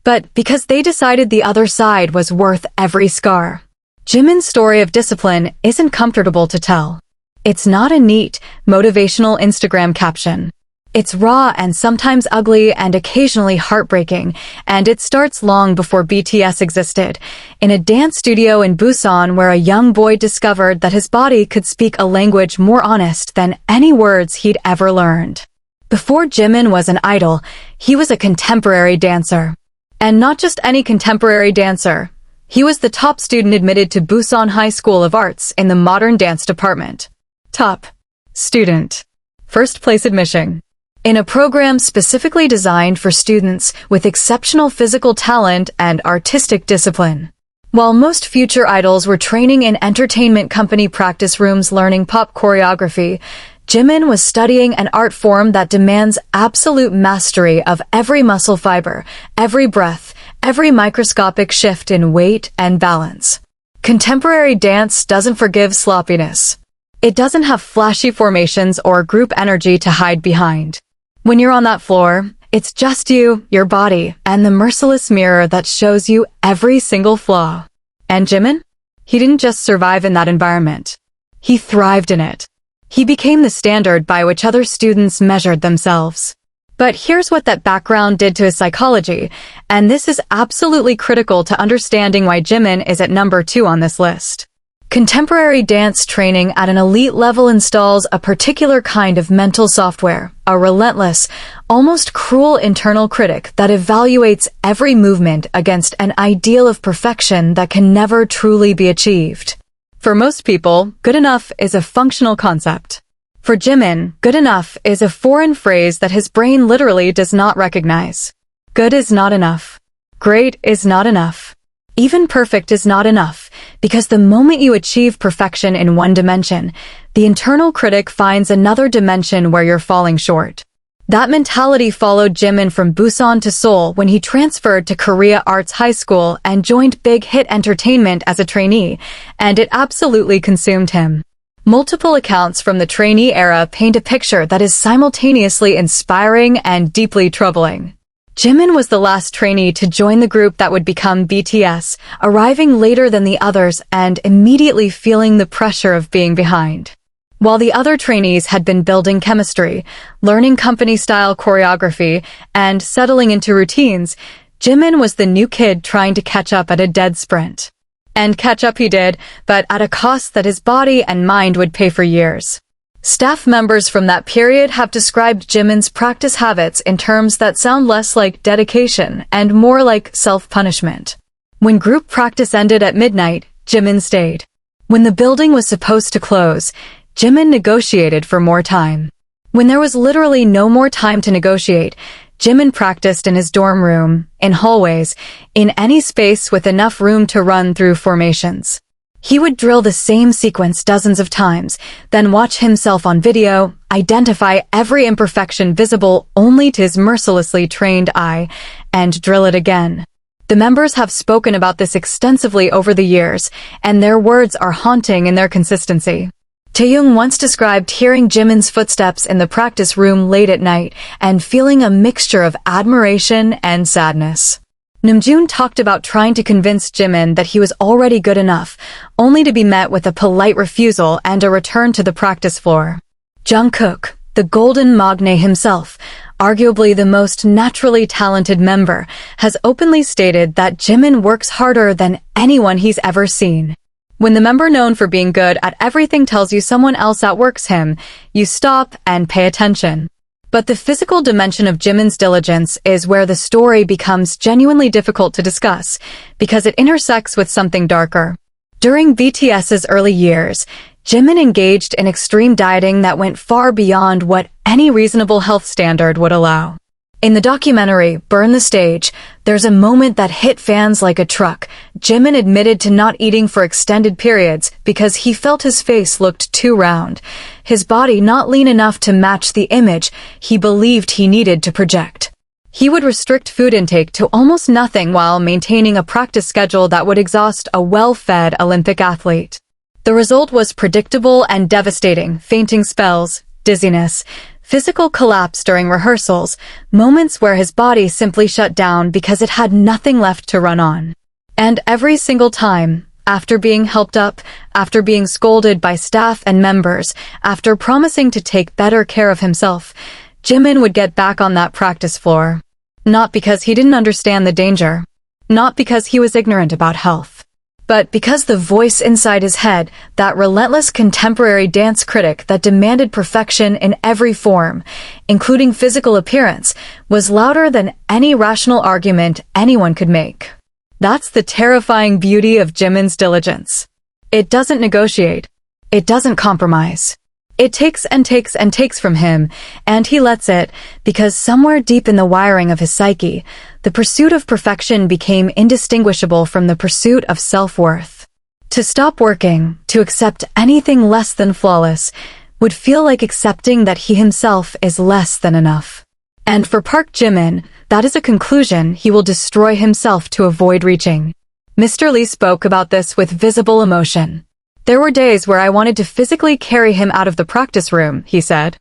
Speaker 1: but because they decided the other side was worth every scar. Jimin's story of discipline isn't comfortable to tell. It's not a neat, motivational Instagram caption. It's raw and sometimes ugly and occasionally heartbreaking, and it starts long before BTS existed, in a dance studio in Busan where a young boy discovered that his body could speak a language more honest than any words he'd ever learned. Before Jimin was an idol, he was a contemporary dancer. And not just any contemporary dancer. He was the top student admitted to Busan High School of Arts in the modern dance department. Top student. First place admission. In a program specifically designed for students with exceptional physical talent and artistic discipline. While most future idols were training in entertainment company practice rooms learning pop choreography, Jimin was studying an art form that demands absolute mastery of every muscle fiber, every breath, every microscopic shift in weight and balance. Contemporary dance doesn't forgive sloppiness. It doesn't have flashy formations or group energy to hide behind. When you're on that floor, It's just you, your body, and the merciless mirror that shows you every single flaw. And Jimin? He didn't just survive in that environment. He thrived in it. He became the standard by which other students measured themselves. But here's what that background did to his psychology, and this is absolutely critical to understanding why Jimin is at number 2 on this list. Contemporary dance training at an elite level installs a particular kind of mental software, a relentless, almost cruel internal critic that evaluates every movement against an ideal of perfection that can never truly be achieved. For most people, good enough is a functional concept. For Jimin, good enough is a foreign phrase that his brain literally does not recognize. Good is not enough. Great is not enough. Even perfect is not enough, because the moment you achieve perfection in one dimension, the internal critic finds another dimension where you're falling short. That mentality followed Jimin from Busan to Seoul when he transferred to Korea Arts High School and joined Big Hit Entertainment as a trainee, and it absolutely consumed him. Multiple accounts from the trainee era paint a picture that is simultaneously inspiring and deeply troubling. Jimin was the last trainee to join the group that would become BTS, arriving later than the others and immediately feeling the pressure of being behind. While the other trainees had been building chemistry, learning company-style choreography, and settling into routines, Jimin was the new kid trying to catch up at a dead sprint. And catch up he did, but at a cost that his body and mind would pay for years. Staff members from that period have described Jimin's practice habits in terms that sound less like dedication and more like self-punishment. When group practice ended at midnight, Jimin stayed. When the building was supposed to close, Jimin negotiated for more time. When there was literally no more time to negotiate, Jimin practiced in his dorm room, in hallways, in any space with enough room to run through formations. He would drill the same sequence dozens of times, then watch himself on video, identify every imperfection visible only to his mercilessly trained eye, and drill it again. The members have spoken about this extensively over the years, and their words are haunting in their consistency. Taehyung once described hearing Jimin's footsteps in the practice room late at night and feeling a mixture of admiration and sadness. Namjoon talked about trying to convince Jimin that he was already good enough, only to be met with a polite refusal and a return to the practice floor. Jungkook, the golden magne himself, arguably the most naturally talented member, has openly stated that Jimin works harder than anyone he's ever seen. When the member known for being good at everything tells you someone else outworks him, you stop and pay attention. But the physical dimension of Jimin's diligence is where the story becomes genuinely difficult to discuss, because it intersects with something darker. During BTS's early years, Jimin engaged in extreme dieting that went far beyond what any reasonable health standard would allow. In the documentary, Burn the Stage, there's a moment that hit fans like a truck. Jimin admitted to not eating for extended periods because he felt his face looked too round, his body not lean enough to match the image he believed he needed to project. He would restrict food intake to almost nothing while maintaining a practice schedule that would exhaust a well-fed Olympic athlete. The result was predictable and devastating: fainting spells, dizziness, physical collapse during rehearsals, moments where his body simply shut down because it had nothing left to run on. And every single time, after being helped up, after being scolded by staff and members, after promising to take better care of himself, Jimin would get back on that practice floor. Not because he didn't understand the danger, not because he was ignorant about health, but because the voice inside his head, that relentless contemporary dance critic that demanded perfection in every form, including physical appearance, was louder than any rational argument anyone could make. That's the terrifying beauty of Jimin's diligence. It doesn't negotiate. It doesn't compromise. It takes and takes and takes from him, and he lets it, because somewhere deep in the wiring of his psyche, the pursuit of perfection became indistinguishable from the pursuit of self-worth. To stop working, to accept anything less than flawless, would feel like accepting that he himself is less than enough. And for Park Jimin, that is a conclusion he will destroy himself to avoid reaching. Mr. Lee spoke about this with visible emotion. "There were days where I wanted to physically carry him out of the practice room," he said.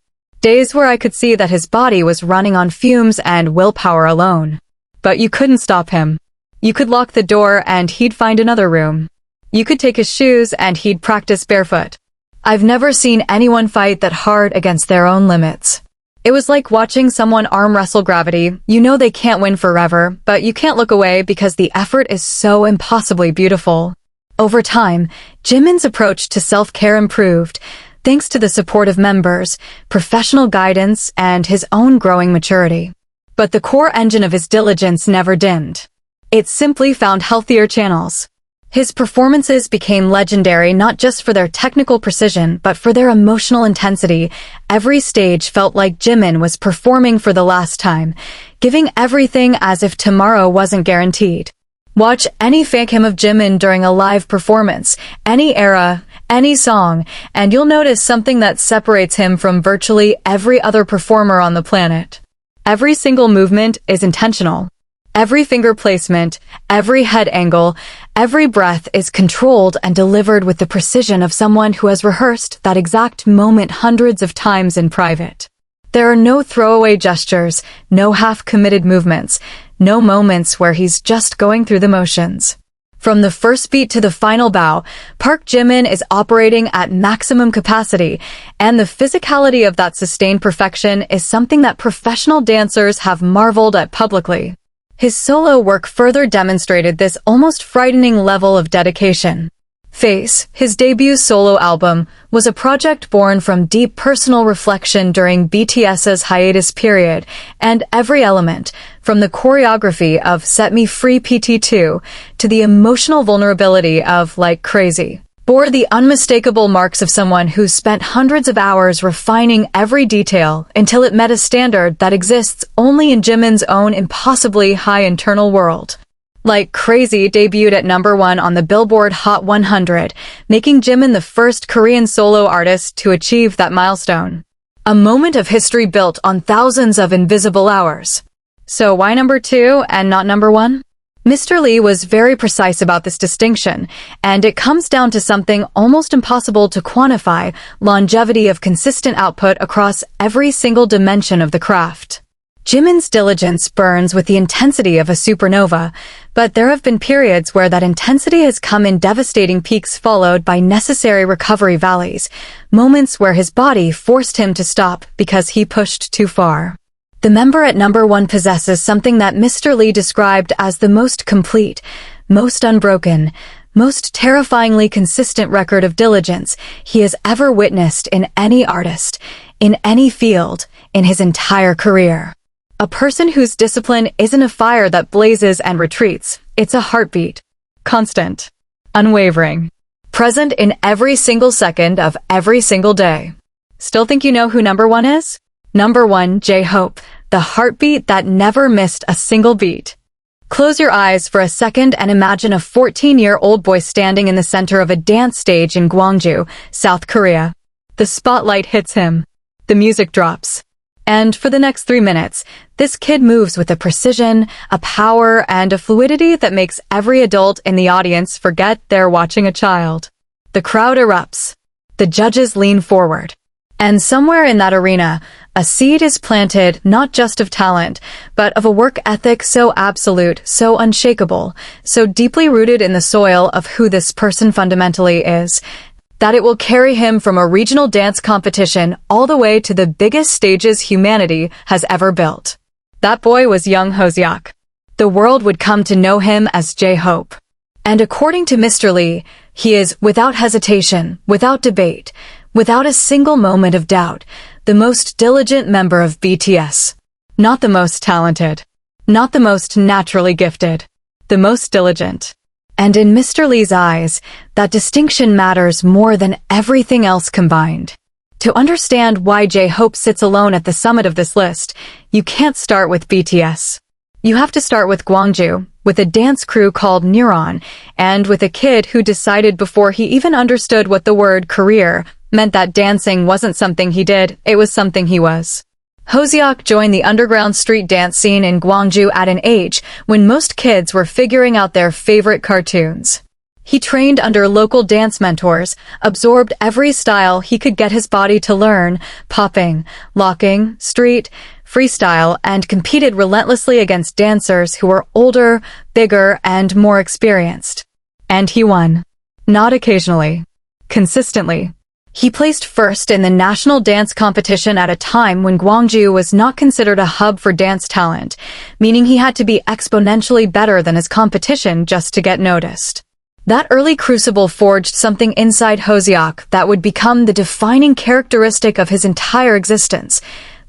Speaker 1: Days where I could see that his body was running on fumes and willpower alone. But you couldn't stop him. You could lock the door and he'd find another room. You could take his shoes and he'd practice barefoot. I've never seen anyone fight that hard against their own limits. It was like watching someone arm wrestle gravity. You know they can't win forever, but you can't look away because the effort is so impossibly beautiful. Over time, Jimin's approach to self-care improved, thanks to the support of members, professional guidance, and his own growing maturity. But the core engine of his diligence never dimmed. It simply found healthier channels. His performances became legendary not just for their technical precision, but for their emotional intensity. Every stage felt like Jimin was performing for the last time, giving everything as if tomorrow wasn't guaranteed. Watch any fancam of Jimin during a live performance, any era, any song, and you'll notice something that separates him from virtually every other performer on the planet. Every single movement is intentional. Every finger placement, every head angle, every breath is controlled and delivered with the precision of someone who has rehearsed that exact moment hundreds of times in private. There are no throwaway gestures, no half-committed movements, no moments where he's just going through the motions. From the first beat to the final bow, Park Jimin is operating at maximum capacity, and the physicality of that sustained perfection is something that professional dancers have marveled at publicly. His solo work further demonstrated this almost frightening level of dedication. Face, his debut solo album, was a project born from deep personal reflection during BTS's hiatus period, and every element, from the choreography of Set Me Free PT2 to the emotional vulnerability of Like Crazy, bore the unmistakable marks of someone who spent hundreds of hours refining every detail until it met a standard that exists only in Jimin's own impossibly high internal world. Like Crazy debuted at #1 on the Billboard Hot 100, making Jimin the first Korean solo artist to achieve that milestone. A moment of history built on thousands of invisible hours. So why #2 and not #1? Mr. Lee was very precise about this distinction, and it comes down to something almost impossible to quantify: longevity of consistent output across every single dimension of the craft. Jimin's diligence burns with the intensity of a supernova, but there have been periods where that intensity has come in devastating peaks followed by necessary recovery valleys, moments where his body forced him to stop because he pushed too far. The member at #1 possesses something that Mr. Lee described as the most complete, most unbroken, most terrifyingly consistent record of diligence he has ever witnessed in any artist, in any field, in his entire career. A person whose discipline isn't a fire that blazes and retreats, it's a heartbeat. Constant. Unwavering. Present in every single second of every single day. Still think you know who #1 is? #1, J-Hope, the heartbeat that never missed a single beat. Close your eyes for a second and imagine a 14-year-old boy standing in the center of a dance stage in Gwangju, South Korea. The spotlight hits him. The music drops. And for the next 3 minutes, this kid moves with a precision, a power, and a fluidity that makes every adult in the audience forget they're watching a child. The crowd erupts. The judges lean forward. And somewhere in that arena, a seed is planted not just of talent, but of a work ethic so absolute, so unshakable, so deeply rooted in the soil of who this person fundamentally is, that it will carry him from a regional dance competition all the way to the biggest stages humanity has ever built. That boy was young Hoseok. The world would come to know him as J-Hope. And according to Mr. Lee, he is, without hesitation, without debate, without a single moment of doubt, the most diligent member of BTS. Not the most talented. Not the most naturally gifted. The most diligent. And in Mr. Lee's eyes, that distinction matters more than everything else combined. To understand why J-Hope sits alone at the summit of this list, you can't start with BTS. You have to start with Gwangju, with a dance crew called Neuron, and with a kid who decided before he even understood what the word career meant that dancing wasn't something he did, it was something he was. Hoseok joined the underground street dance scene in Gwangju at an age when most kids were figuring out their favorite cartoons. He trained under local dance mentors, absorbed every style he could get his body to learn, popping, locking, street, freestyle, and competed relentlessly against dancers who were older, bigger, and more experienced. And he won. Not occasionally. Consistently. He placed first in the national dance competition at a time when Gwangju was not considered a hub for dance talent, meaning he had to be exponentially better than his competition just to get noticed. That early crucible forged something inside Hoseok that would become the defining characteristic of his entire existence,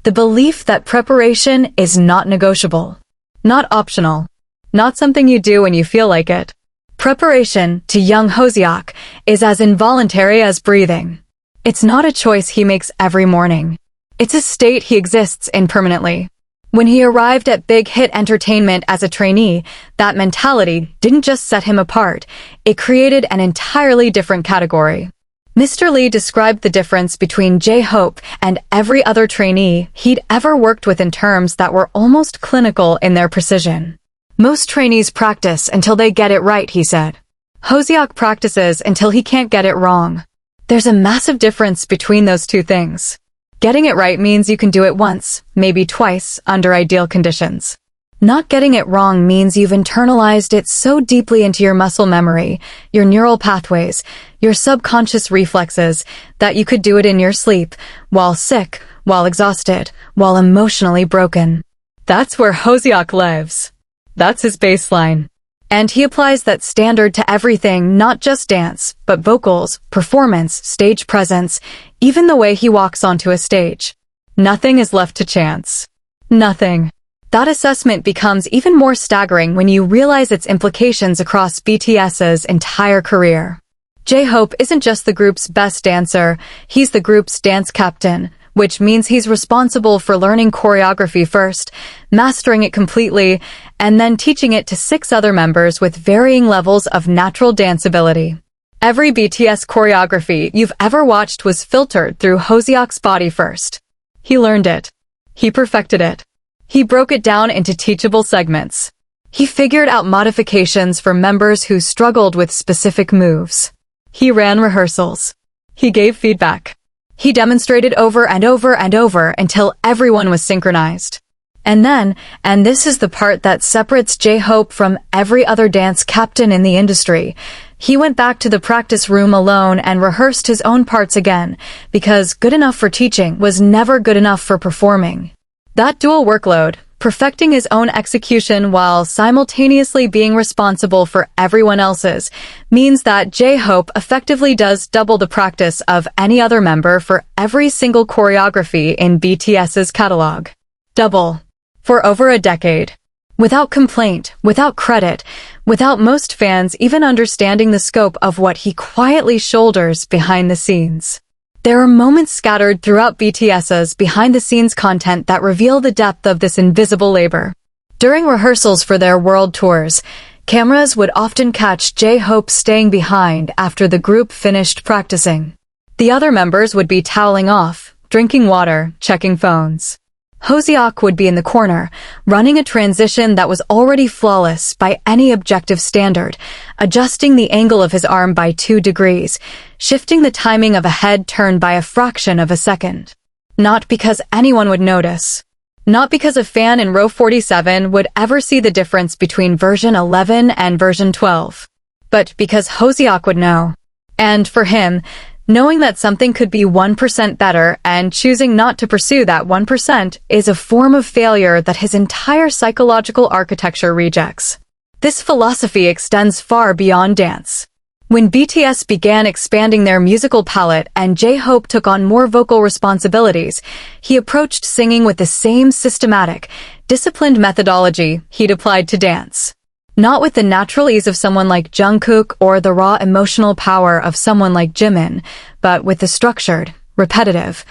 Speaker 1: the belief that preparation is not negotiable, not optional, not something you do when you feel like it. Preparation, to young Hoseok, is as involuntary as breathing. It's not a choice he makes every morning. It's a state he exists in permanently. When he arrived at Big Hit Entertainment as a trainee, that mentality didn't just set him apart, it created an entirely different category. Mr. Lee described the difference between J-Hope and every other trainee he'd ever worked with in terms that were almost clinical in their precision. Most trainees practice until they get it right, he said. Hoseok practices until he can't get it wrong. There's a massive difference between those two things. Getting it right means you can do it once, maybe twice, under ideal conditions. Not getting it wrong means you've internalized it so deeply into your muscle memory, your neural pathways, your subconscious reflexes, that you could do it in your sleep, while sick, while exhausted, while emotionally broken. That's where Hoseok lives. That's his baseline. And he applies that standard to everything, not just dance, but vocals, performance, stage presence, even the way he walks onto a stage. Nothing is left to chance. Nothing. That assessment becomes even more staggering when you realize its implications across BTS's entire career. J-Hope isn't just the group's best dancer, he's the group's dance captain, which means he's responsible for learning choreography first, mastering it completely, and then teaching it to 6 other members with varying levels of natural dance ability. Every BTS choreography you've ever watched was filtered through Hoseok's body first. He learned it. He perfected it. He broke it down into teachable segments. He figured out modifications for members who struggled with specific moves. He ran rehearsals. He gave feedback. He demonstrated over and over and over until everyone was synchronized. And then, and this is the part that separates J-Hope from every other dance captain in the industry, he went back to the practice room alone and rehearsed his own parts again, because good enough for teaching was never good enough for performing. That dual workload, perfecting his own execution while simultaneously being responsible for everyone else's, means that J-Hope effectively does double the practice of any other member for every single choreography in BTS's catalog. Double. For over a decade. Without complaint, without credit, without most fans even understanding the scope of what he quietly shoulders behind the scenes. There are moments scattered throughout BTS's behind-the-scenes content that reveal the depth of this invisible labor. During rehearsals for their world tours, cameras would often catch J-Hope staying behind after the group finished practicing. The other members would be toweling off, drinking water, checking phones. Hoseok would be in the corner, running a transition that was already flawless by any objective standard, adjusting the angle of his arm by 2 degrees, shifting the timing of a head turn by a fraction of a second. Not because anyone would notice. Not because a fan in row 47 would ever see the difference between version 11 and version 12. But because Hoseok would know. And for him, knowing that something could be 1% better and choosing not to pursue that 1% is a form of failure that his entire psychological architecture rejects. This philosophy extends far beyond dance. When BTS began expanding their musical palette and J-Hope took on more vocal responsibilities, he approached singing with the same systematic, disciplined methodology he'd applied to dance. Not with the natural ease of someone like Jungkook or the raw emotional power of someone like Jimin, but with the structured, repetitive,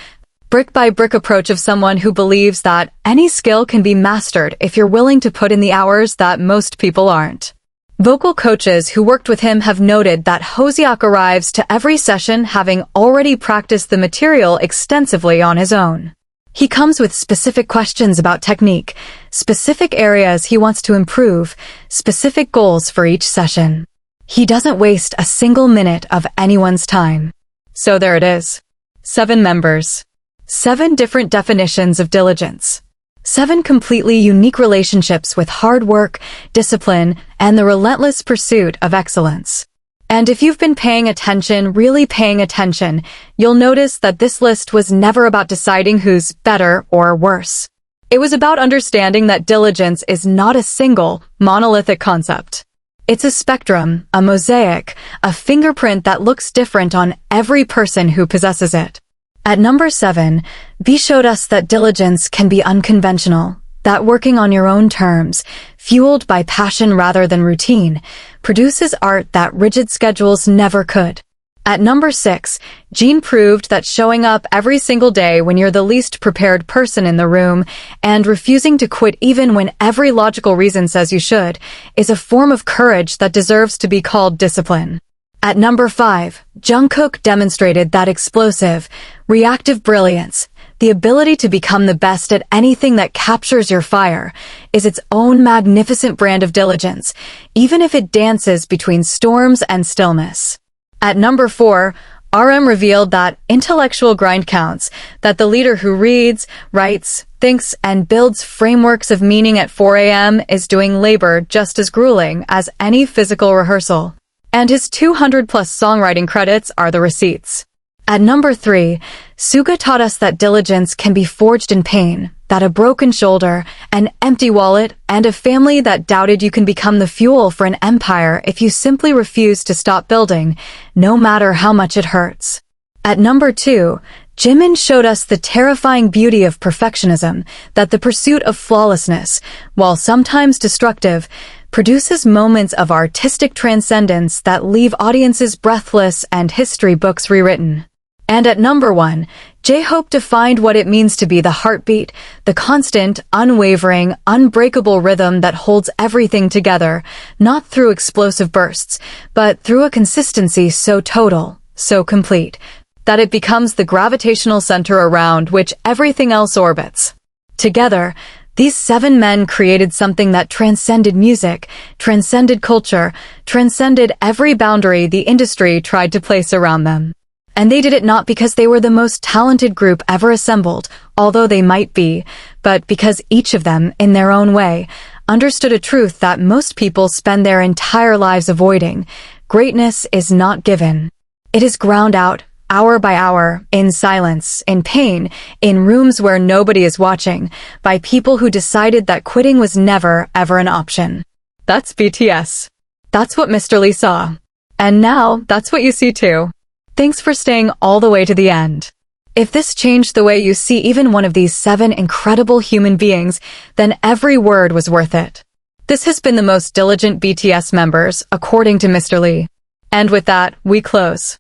Speaker 1: brick-by-brick approach of someone who believes that any skill can be mastered if you're willing to put in the hours that most people aren't. Vocal coaches who worked with him have noted that Hoseok arrives to every session having already practiced the material extensively on his own. He comes with specific questions about technique, specific areas he wants to improve, specific goals for each session. He doesn't waste a single minute of anyone's time. So there it is. 7 members. 7 different definitions of diligence. 7 completely unique relationships with hard work, discipline, and the relentless pursuit of excellence. And if you've been paying attention, really paying attention, you'll notice that this list was never about deciding who's better or worse. It was about understanding that diligence is not a single, monolithic concept. It's a spectrum, a mosaic, a fingerprint that looks different on every person who possesses it. At number 7, B showed us that diligence can be unconventional, that working on your own terms, fueled by passion rather than routine, produces art that rigid schedules never could. At number 6, Jeon proved that showing up every single day when you're the least prepared person in the room and refusing to quit even when every logical reason says you should is a form of courage that deserves to be called discipline. At number 5, Jungkook demonstrated that explosive, reactive brilliance, the ability to become the best at anything that captures your fire, is its own magnificent brand of diligence, even if it dances between storms and stillness. At number 4, RM revealed that intellectual grind counts, that the leader who reads, writes, thinks, and builds frameworks of meaning at 4 a.m. is doing labor just as grueling as any physical rehearsal. And his 200-plus songwriting credits are the receipts. At number 3, Suga taught us that diligence can be forged in pain, that a broken shoulder, an empty wallet, and a family that doubted you can become the fuel for an empire if you simply refuse to stop building, no matter how much it hurts. At number 2, Jimin showed us the terrifying beauty of perfectionism, that the pursuit of flawlessness, while sometimes destructive, produces moments of artistic transcendence that leave audiences breathless and history books rewritten. And at number 1, J-Hope defined what it means to be the heartbeat, the constant, unwavering, unbreakable rhythm that holds everything together, not through explosive bursts, but through a consistency so total, so complete, that it becomes the gravitational center around which everything else orbits. Together, these 7 men created something that transcended music, transcended culture, transcended every boundary the industry tried to place around them. And they did it not because they were the most talented group ever assembled, although they might be, but because each of them, in their own way, understood a truth that most people spend their entire lives avoiding. Greatness is not given. It is ground out, hour by hour, in silence, in pain, in rooms where nobody is watching, by people who decided that quitting was never, ever an option. That's BTS. That's what Mr. Lee saw. And now, that's what you see too. Thanks for staying all the way to the end. If this changed the way you see even one of these 7 incredible human beings, then every word was worth it. This has been the most diligent BTS members, according to Mr. Lee. And with that, we close.